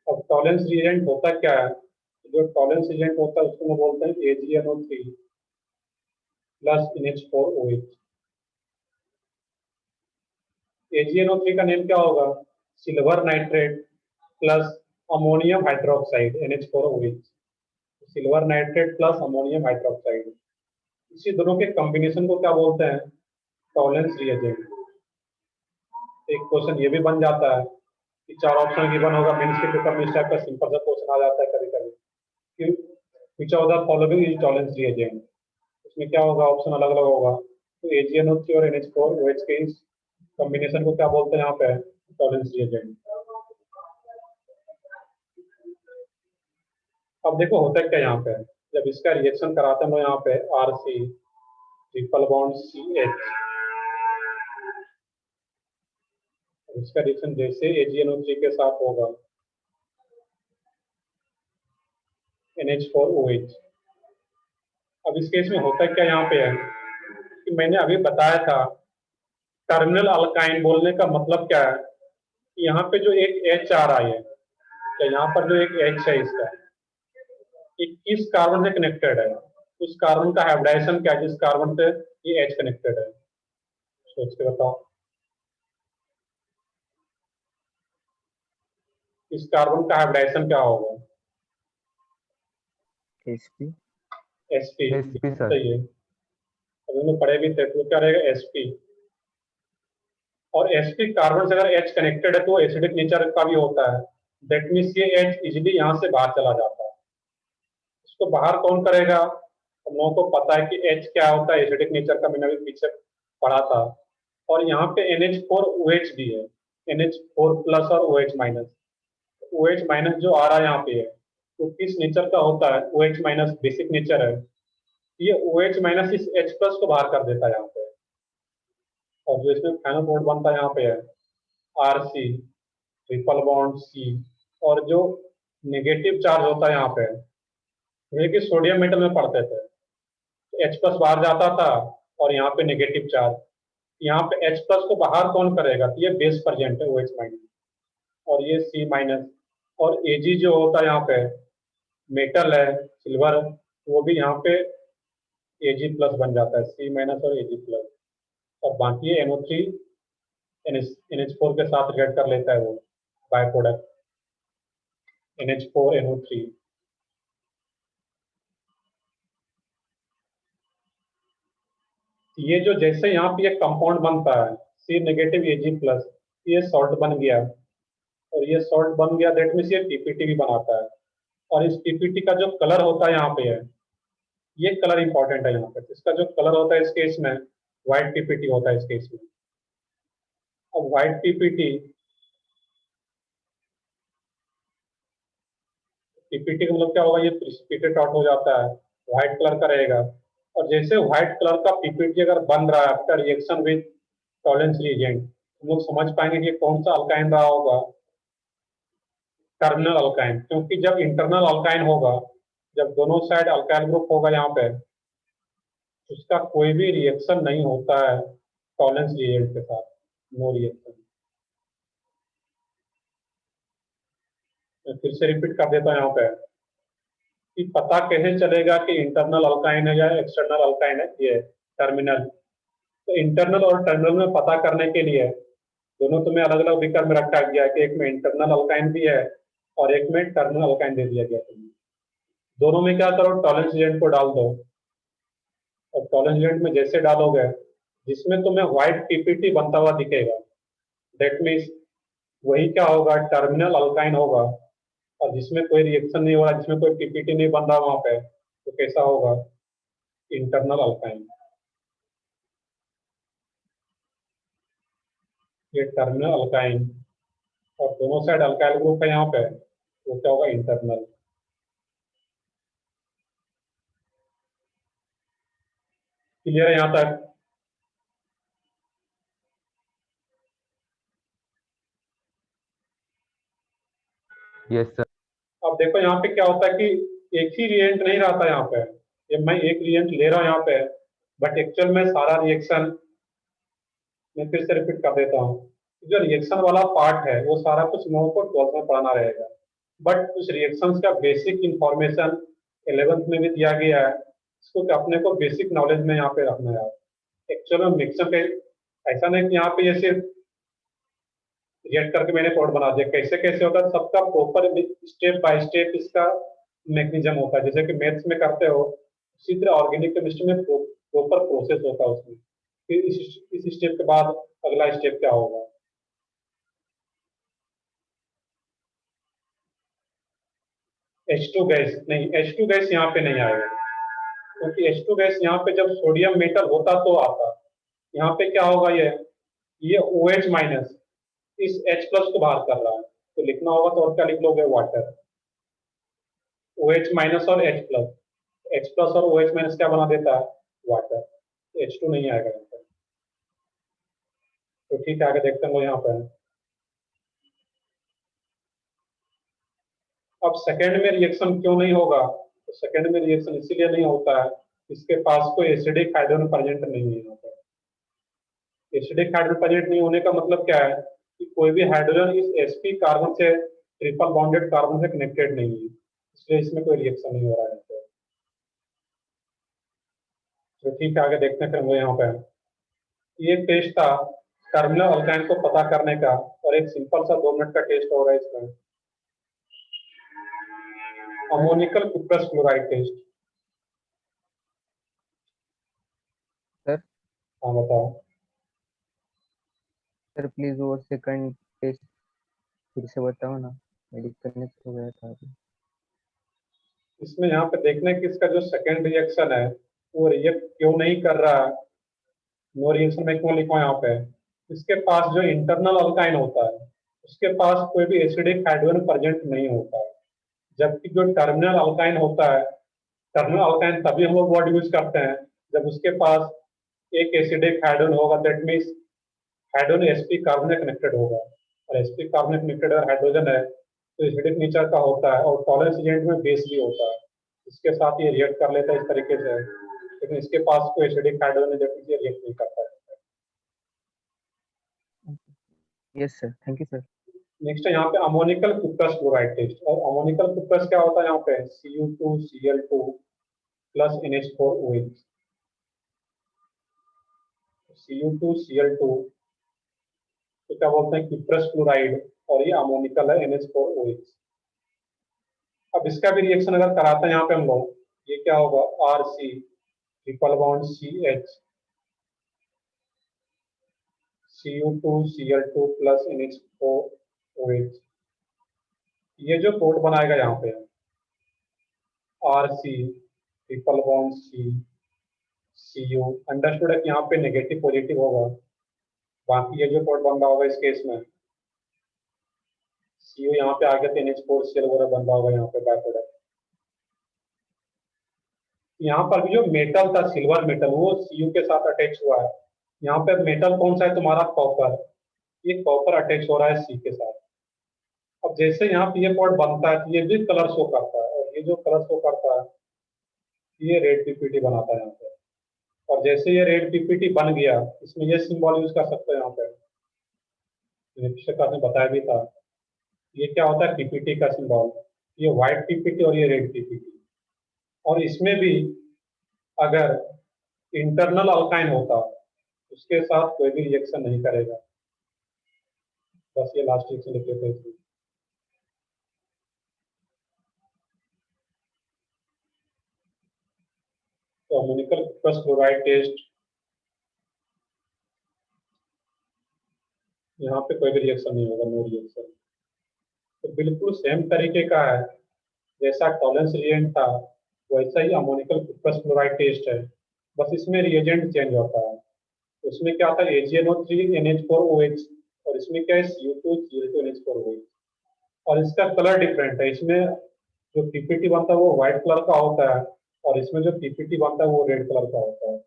अब टॉलेंस रिएजेंट होता क्या है, जो टॉलेंस रिएजेंट होता है उसको बोलते हैं AgNO3 प्लस NH4OH। AgNO3 का नेम क्या होगा, silver nitrate plus ammonium hydroxide NH4OH, silver nitrate plus ammonium hydroxide, इसी दोनों के कॉम्बिनेशन को क्या बोलते हैं, टॉलेंस रिएजेंट। एक क्वेश्चन ये भी बन जाता है कि चार ऑप्शन गिवन होगा, मेंस के पेपर में इस टाइप का सिंपल सा क्वेश्चन आ जाता है कभी कभी कि which of the following is Tollens reagent. उसमें क्या होगा, ऑप्शन अलग अलग होगा। तो AgNO3 और NH4OH के इस कॉम्बिनेशन को क्या बोलते हैं यहाँ पे, टॉलेंस रिएजेंट। अब देखो होता क्या यहाँ पे, जब इसका रिएक्शन कराते हैं यहाँ पे RC ट्रिपल बॉन्ड CH, इसका रिएक्शन जैसे AgNO3 के साथ होगा NH4OH। अब इस केस में होता क्या यहाँ पे है कि मैंने अभी बताया था टर्मिनल अल्काइन बोलने का मतलब क्या है, यहाँ पे जो एक H आ रहा है, तो यहाँ पर जो एक H है इसका, ये किस कार्बन से कनेक्टेड है, उस कार्बन का हाइब्रिडाइजेशन क्या है जिस कार्बन से ये H कनेक्टेड है, सोच के बताओ। इस कार्बन का हाइब्रिडाइजेशन क्या होगा, sp sp। SP sir. सही है, अभी हम लोग पढ़े भी थे, तो क्या रहेगा sp। और sp कार्बन से अगर H कनेक्टेड है तो एसिडिक नेचर का भी होता है, दैट मीन्स ये H इजिली यहाँ से बाहर चला जाता है। इसको बाहर कौन करेगा, हम लोगों को पता है कि H क्या होता है, एसिडिक नेचर का, मैंने अभी पीछे पढ़ा था। और यहाँ पे NH4OH भी है, NH4 प्लस और OH माइनस। OH माइनस जो आ रहा है यहाँ पे है तो किस नेचर का होता है, OH माइनस बेसिक नेचर है। ये OH माइनस इस H प्लस को बाहर कर देता है यहाँ पे, और जो इसमें फाइनल बॉन्ड बनता है यहाँ पे है RC ट्रिपल बॉन्ड C, और जो नेगेटिव चार्ज होता है यहाँ पे, जैसे कि सोडियम मेटल में पढ़ते थे, H प्लस बाहर जाता था और यहाँ पे नेगेटिव चार्ज, यहाँ पे H प्लस को बाहर कौन करेगा, तो ये बेस प्रेजेंट है OH माइनस, और ये C माइनस, और Ag जो होता है यहाँ पे मेटल है सिल्वर, वो भी यहाँ पे Ag प्लस बन जाता है, C माइनस और Ag प्लस, और बाकी NO3 NH4 के साथ रिएक्ट कर लेता है वो बाय प्रोडक्ट NH4NO3। ये जो जैसे यहाँ पे एक कंपाउंड बनता है C नेगेटिव Ag प्लस, ये सॉल्ट बन गया, और ये सॉल्ट बन गया दैट मीन्स ये PPT भी बनाता है। और इस PPT का जो कलर होता है यहाँ पे है, ये कलर इंपॉर्टेंट है यहाँ पे, इसका जो कलर होता है इस केस में व्हाइट PPT होता है इस केस में। अब व्हाइट PPT का मतलब क्या होगा, ये प्रिसिपिटेट आउट हो जाता है, व्हाइट कलर का रहेगा। और जैसे व्हाइट कलर का PPT अगर बन रहा है after reaction with Tollens reagent, हम लोग समझ पाएंगे कि कौन सा अल्काइन रहा होगा, टर्मिनल अल्काइन। क्योंकि जब इंटरनल अल्काइन होगा, जब दोनों साइड अल्काइल ग्रुप होगा यहाँ पे, उसका कोई भी रिएक्शन नहीं होता है टॉलेंस रिएजेंट के साथ, नो रिएक्शन। मैं फिर से रिपीट कर देता हूँ यहाँ पे कि पता कैसे चलेगा कि इंटरनल अल्काइन है या एक्सटर्नल अल्काइन है, ये टर्मिनल। तो इंटरनल और टर्मिनल में पता करने के लिए दोनों तुम्हें अलग अलग विकल्प में रखा गया है कि एक में इंटरनल अल्काइन भी है और एक में टर्मिनल अल्काइन दे दिया गया तुम्हें। दोनों में क्या करो, टॉलेंस रिएजेंट को डाल दो, और टॉलेंस रिएजेंट में जैसे डालोगे जिसमें तुम्हें व्हाइट पीपीटी बनता हुआ दिखेगा, दैट मीन्स वही क्या होगा, टर्मिनल अल्काइन होगा। और जिसमें कोई रिएक्शन नहीं हो रहा, जिसमें कोई पीपीटी नहीं बन रहा वहां पे, तो कैसा होगा, इंटरनल अल्काइन। ये टर्मिनल अल्काइन और दोनों साइड अल्काइल ग्रुप है यहाँ पे, तो क्या होगा, इंटरनल। क्लियर है यहाँ तक? Yes, sir. अब देखो यहाँ पे क्या होता है कि एक ही रिएजेंट नहीं रहता यहाँ पे, ये मैं एक रिएजेंट ले रहा हूँ यहाँ पे, बट एक्चुअल में सारा रिएक्शन, मैं फिर से रिपीट कर देता हूँ, जो रिएक्शन वाला पार्ट है वो सारा कुछ लोगों को 12th में पढ़ाना रहेगा, बट उस रिएक्शंस का बेसिक इंफॉर्मेशन 11th में भी दिया गया है, इसको तो अपने को बेसिक नॉलेज में यहाँ पे रखना है। एक्चुअल में मिक्सअप ऐसा नहीं कि यहाँ पे ये सिर्फ रिएक्ट करके मैंने कोड बना दिया, कैसे कैसे होता है सबका प्रॉपर स्टेप बाय स्टेप इसका मैकेनिज्म होता है, जैसे कि मैथ्स में करते हो उसी तरह ऑर्गेनिक केमिस्ट्री में प्रॉपर प्रोसेस होता है उसमें। फिर इस स्टेप के बाद अगला स्टेप क्या होगा। H2 गैस नहीं, H2 गैस यहाँ पे नहीं आएगा, क्योंकि H2 गैस यहाँ पे जब सोडियम मेटल होता तो आता, यहाँ पे क्या होगा, ये OH माइनस इस H प्लस को बाहर कर रहा है, तो लिखना होगा तो और क्या लिख लोगे, वाटर। OH माइनस और H प्लस, H प्लस और OH माइनस क्या बना देता है, वाटर। H2 नहीं आएगा यहाँ पे। तो ठीक है, आगे देखते हैं यहाँ पे। अब सेकेंड में रिएक्शन क्यों नहीं होगा, तो सेकेंड में रिएक्शन इसीलिए नहीं होता है, इसके पास कोई एसिडिक हाइड्रोजन प्रेजेंट नहीं है यहाँ पे। एसिडिक हाइड्रोजन प्रेजेंट नहीं होने का मतलब क्या है कि कोई भी हाइड्रोजन इस sp कार्बन से, ट्रिपल बॉन्डेड कार्बन से कनेक्टेड नहीं है, इसलिए इसमें कोई रिएक्शन नहीं हो रहा है यहाँ पे। तो ठीक है, आगे देखते हैं फिर वो यहाँ पे। ये टेस्ट था टर्मिनल अल्काइन को पता करने का, और एक सिंपल सा 2 मिनट का टेस्ट होगा इसमें, अमोनिकल कुप्रस क्लोराइड टेस्ट। सर हाँ बताओ। सर प्लीज वो सेकंड टेस्ट फिर से बताओ ना, मैं डिस्कनेक्ट हो गया था अभी। इसमें यहाँ पे देखने की इसका जो सेकेंड रिएक्शन है वो रिएक्ट क्यों नहीं कर रहा है, नो रिएक्शन में क्यों लिखा यहाँ पे, इसके पास जो इंटरनल अल्काइन होता है उसके पास कोई भी एसिडिक हाइड्रोजन प्रेजेंट नहीं होता है, जबकि जो टर्मिनल अल्काइन होता है, टर्मिनल अल्काइन तभी हम लोग वर्ड यूज करते हैं जब उसके पास एक एसिडिक हाइड्रोजन होगा, that means hydrogen sp carbon से कनेक्टेड होगा, और sp कार्बन से कनेक्टेड अगर हाइड्रोजन है तो एसिडिक नेचर का होता है, और टॉलरेंस एजेंट में बेस भी होता है, इसके साथ ये रिएक्ट कर लेता है इस तरीके से, लेकिन इसके पास कोई एसिडिक हाइड्रोजन है जबकि ये रिएक्ट नहीं करता है। Yes sir, thank you sir. Next है यहाँ पे अमोनिकल कुप्रस क्लोराइड टेस्ट, और अमोनिकल कुप्रस क्या होता है यहाँ पे, Cu2Cl2 प्लस NH4OH। Cu2Cl2 तो क्या बोलते हैं, कुप्रस क्लोराइड, और ये अमोनिकल है NH4OH। अब इसका भी रिएक्शन अगर कराते हैं यहाँ पे हम लोग, ये क्या होगा, RC triple bond CH Cu2Cl2 plus NH4OH। ये जो कोड बनाएगा यहाँ पे RC triple bond Cu, understood है कि यहाँ पे नेगेटिव पॉजिटिव होगा, बाकी ये जो कोड बन रहा होगा इस केस में Cu यहाँ पे आगे NH4Cl वगैरह बन रहा होगा यहाँ पे बाय प्रोडक्ट। यहाँ पर भी जो मेटल था, सिल्वर मेटल, वो Cu के साथ अटैच हुआ है। यहाँ पे मेटल कौन सा है तुम्हारा, कॉपर, ये कॉपर अटैच हो रहा है C के साथ। अब जैसे यहाँ पे ये पॉइंट बनता है तो ये भी कलर शो करता है, और ये जो कलर शो करता है ये रेड पीपीटी बनाता है यहाँ पे। और जैसे ये रेड पीपीटी बन गया, इसमें ये सिंबल यूज कर सकते हैं यहाँ पे, पिछले क्लास में बताया भी था। ये क्या होता है, पीपीटी का सिंबल, ये व्हाइट पीपीटी और ये रेड पीपीटी। और इसमें भी अगर इंटरनल अल्काइन होता उसके साथ कोई भी रिएक्शन नहीं करेगा, बस ये लास्ट रिएक्शन लिख लेते हैं। तो अमोनिकल कुप्रस क्लोराइड टेस्ट यहाँ पे कोई भी रिएक्शन नहीं होगा, नो रिएक्शन। तो बिल्कुल सेम तरीके का है, जैसा टॉलरेंस रिएजेंट था वैसा ही अमोनिकल क्यूप्रस क्लोराइड टेस्ट है, बस इसमें रिएजेंट चेंज होता है। उसमें क्या आता है AgNO3 NH4OH, और इसमें क्या है Cu2Cl2NH4OH, और इसका कलर डिफरेंट है। इसमें जो पीपीटी बनता है वो व्हाइट कलर का होता है, और इसमें जो पीपीटी बनता है वो रेड कलर का होता है।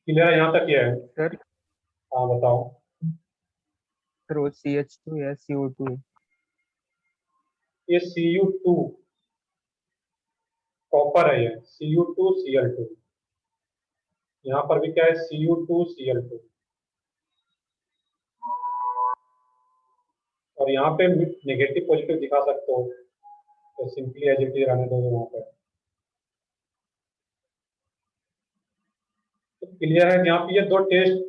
क्लियर है यहाँ तक? ये है? सर हाँ बताओ। सर वो CH2 या CO2 है? ये Cu2 कॉपर है, ये Cu2Cl2। यहाँ पर भी क्या है Cu2Cl2, और यहाँ पे नेगेटिव पॉजिटिव दिखा सकते हो, तो सिंपली एज इट इज रहने दो वहाँ पे। तो क्लियर है? यहाँ पे ये दो टेस्ट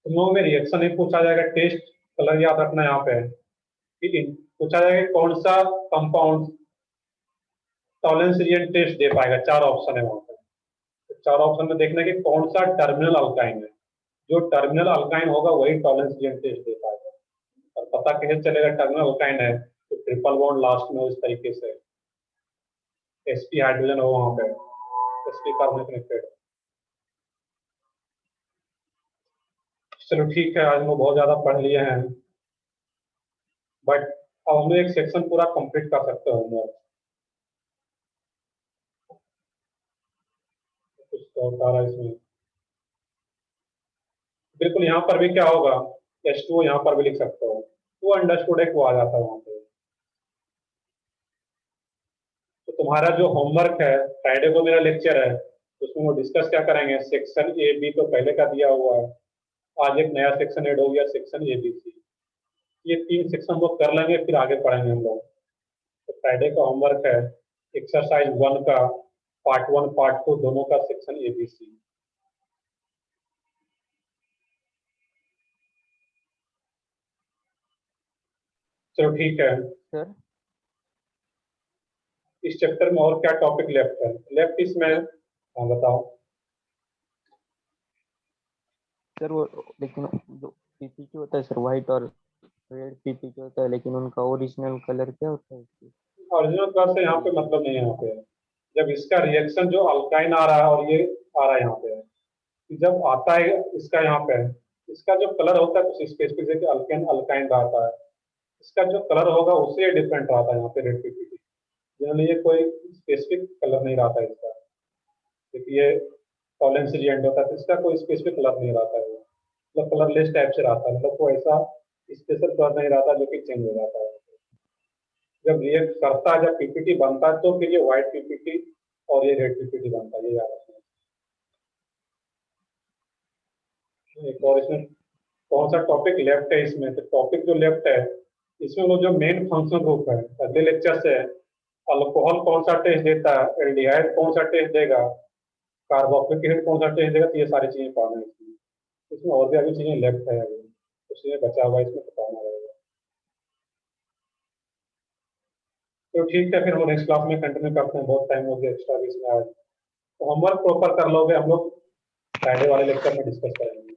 तुम लोगों में रिएक्शन ही पूछा जाएगा, टेस्ट कलर याद रखना यहाँ पे है। ठीक है, पूछा जाएगा कि कौन सा कंपाउंड टॉलरेंस रिएजेंट टेस्ट दे पाएगा। 4 ऑप्शन है वहाँ पे, तो 4 ऑप्शन में देखना है कि कौन सा टर्मिनल अल्काइन है। जो टर्मिनल अल्काइन होगा वही टॉलरेंस रिएजेंट टेस्ट दे पाएगा। और पता कैसे चलेगा टर्मिनल अल्काइन है? तो ट्रिपल बॉन्ड लास्ट में हो इस तरीके से, sp हाइड्रोजन हो वहाँ पे, sp कार्बन कनेक्टेड। चलो ठीक है, आज हम लोग बहुत ज्यादा पढ़ लिए हैं, बट अब हम लोग एक सेक्शन पूरा कंप्लीट कर सकते हो होमवर्क। कुछ तो होता रहा है इसमें। बिल्कुल यहाँ पर भी क्या होगा, H2O यहाँ पर भी लिख सकते हो, वो अंडरस्टूड एक वो आ जाता है वहाँ पे। तो तुम्हारा जो होमवर्क है, फ्राइडे को मेरा लेक्चर है, उसमें वो डिस्कस क्या करेंगे, सेक्शन A B तो पहले का दिया हुआ है, आज एक नया सेक्शन ऐड हो गया सेक्शन ABC। ये 3 सेक्शन हम लोग कर लेंगे, फिर आगे पढ़ेंगे हम लोग। तो फ्राइडे का होमवर्क है एक्सरसाइज 1 का पार्ट 1 पार्ट 2 दोनों का सेक्शन ABC। चलो ठीक है। सर इस चैप्टर में और क्या टॉपिक लेफ्ट है? लेफ्ट इसमें, हाँ बताओ। सर वो लेकिन जो पीपीटी होता है सर, व्हाइट और रेड पीपीटी होता है, लेकिन उनका ओरिजिनल कलर क्या होता है उसकी? ओरिजिनल कलर से यहाँ पे मतलब नहीं है। यहाँ पे जब इसका रिएक्शन जो अल्काइन आ रहा है और ये आ रहा है यहाँ पे, जब आता है इसका यहाँ पे, इसका जो कलर होता है कुछ स्पेसिफिक है कि अल्केन अल्काइन रहता है, इसका जो कलर होगा उससे डिफरेंट रहता है यहाँ पे रेड पीपीटी। जनरली ये कोई स्पेसिफिक कलर नहीं रहता है इसका, क्योंकि ये टॉलरेंस रिएजेंट होता है तो इसका कोई स्पेसिफिक कलर नहीं रहता है, मतलब कलरलेस टाइप से रहता है, मतलब कोई ऐसा स्पेशल कलर नहीं रहता जो कि चेंज हो जाता है। जब रिएक्ट करता है, जब पीपीटी बनता है तो फिर ये व्हाइट पीपीटी और ये रेड पीपीटी बनता है, ये याद रखना। एक और इसमें कौन सा टॉपिक लेफ्ट है इसमें? तो टॉपिक जो लेफ्ट है इसमें वो जो मेन फंक्शन ग्रुप है, अगले लेक्चर से अल्कोहल कौन सा टेस्ट देता है, एल्डिहाइड कौन सा टेस्ट देगा, कार्बोक्सिलिक एसिड कौन सा टेस्ट देगा, तो ये सारी चीजें पढ़ना है इसमें। इसमें और भी अभी चीजें लेफ्ट है, अभी उसमें बचा हुआ है, इसमें पढ़ना रहेगा। तो ठीक है, फिर हम नेक्स्ट क्लास में कंटिन्यू करते हैं, बहुत टाइम हो गया एक्स्ट्रा भी इसमें आज। तो होमवर्क प्रॉपर कर लोगे, हम लोग फ्राइडे वाले लेक्चर में डिस्कस करेंगे।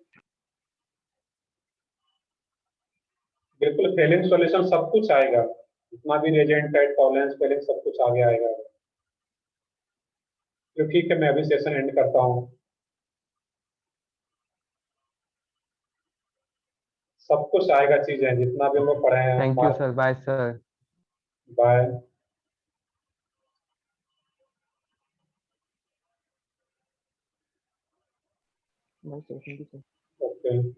बिल्कुल फेलिंग सॉल्यूशन सब कुछ आएगा, जितना भी रिएजेंट है टॉलरेंस फेलिंग सब कुछ आगे आएगा। तो ठीक है, मैं अभी सेशन एंड करता हूँ। सब कुछ आएगा चीजें जितना भी हम लोग पढ़े हैं। Thank you sir, bye sir. Bye. नहीं sir, thank you sir. Okay.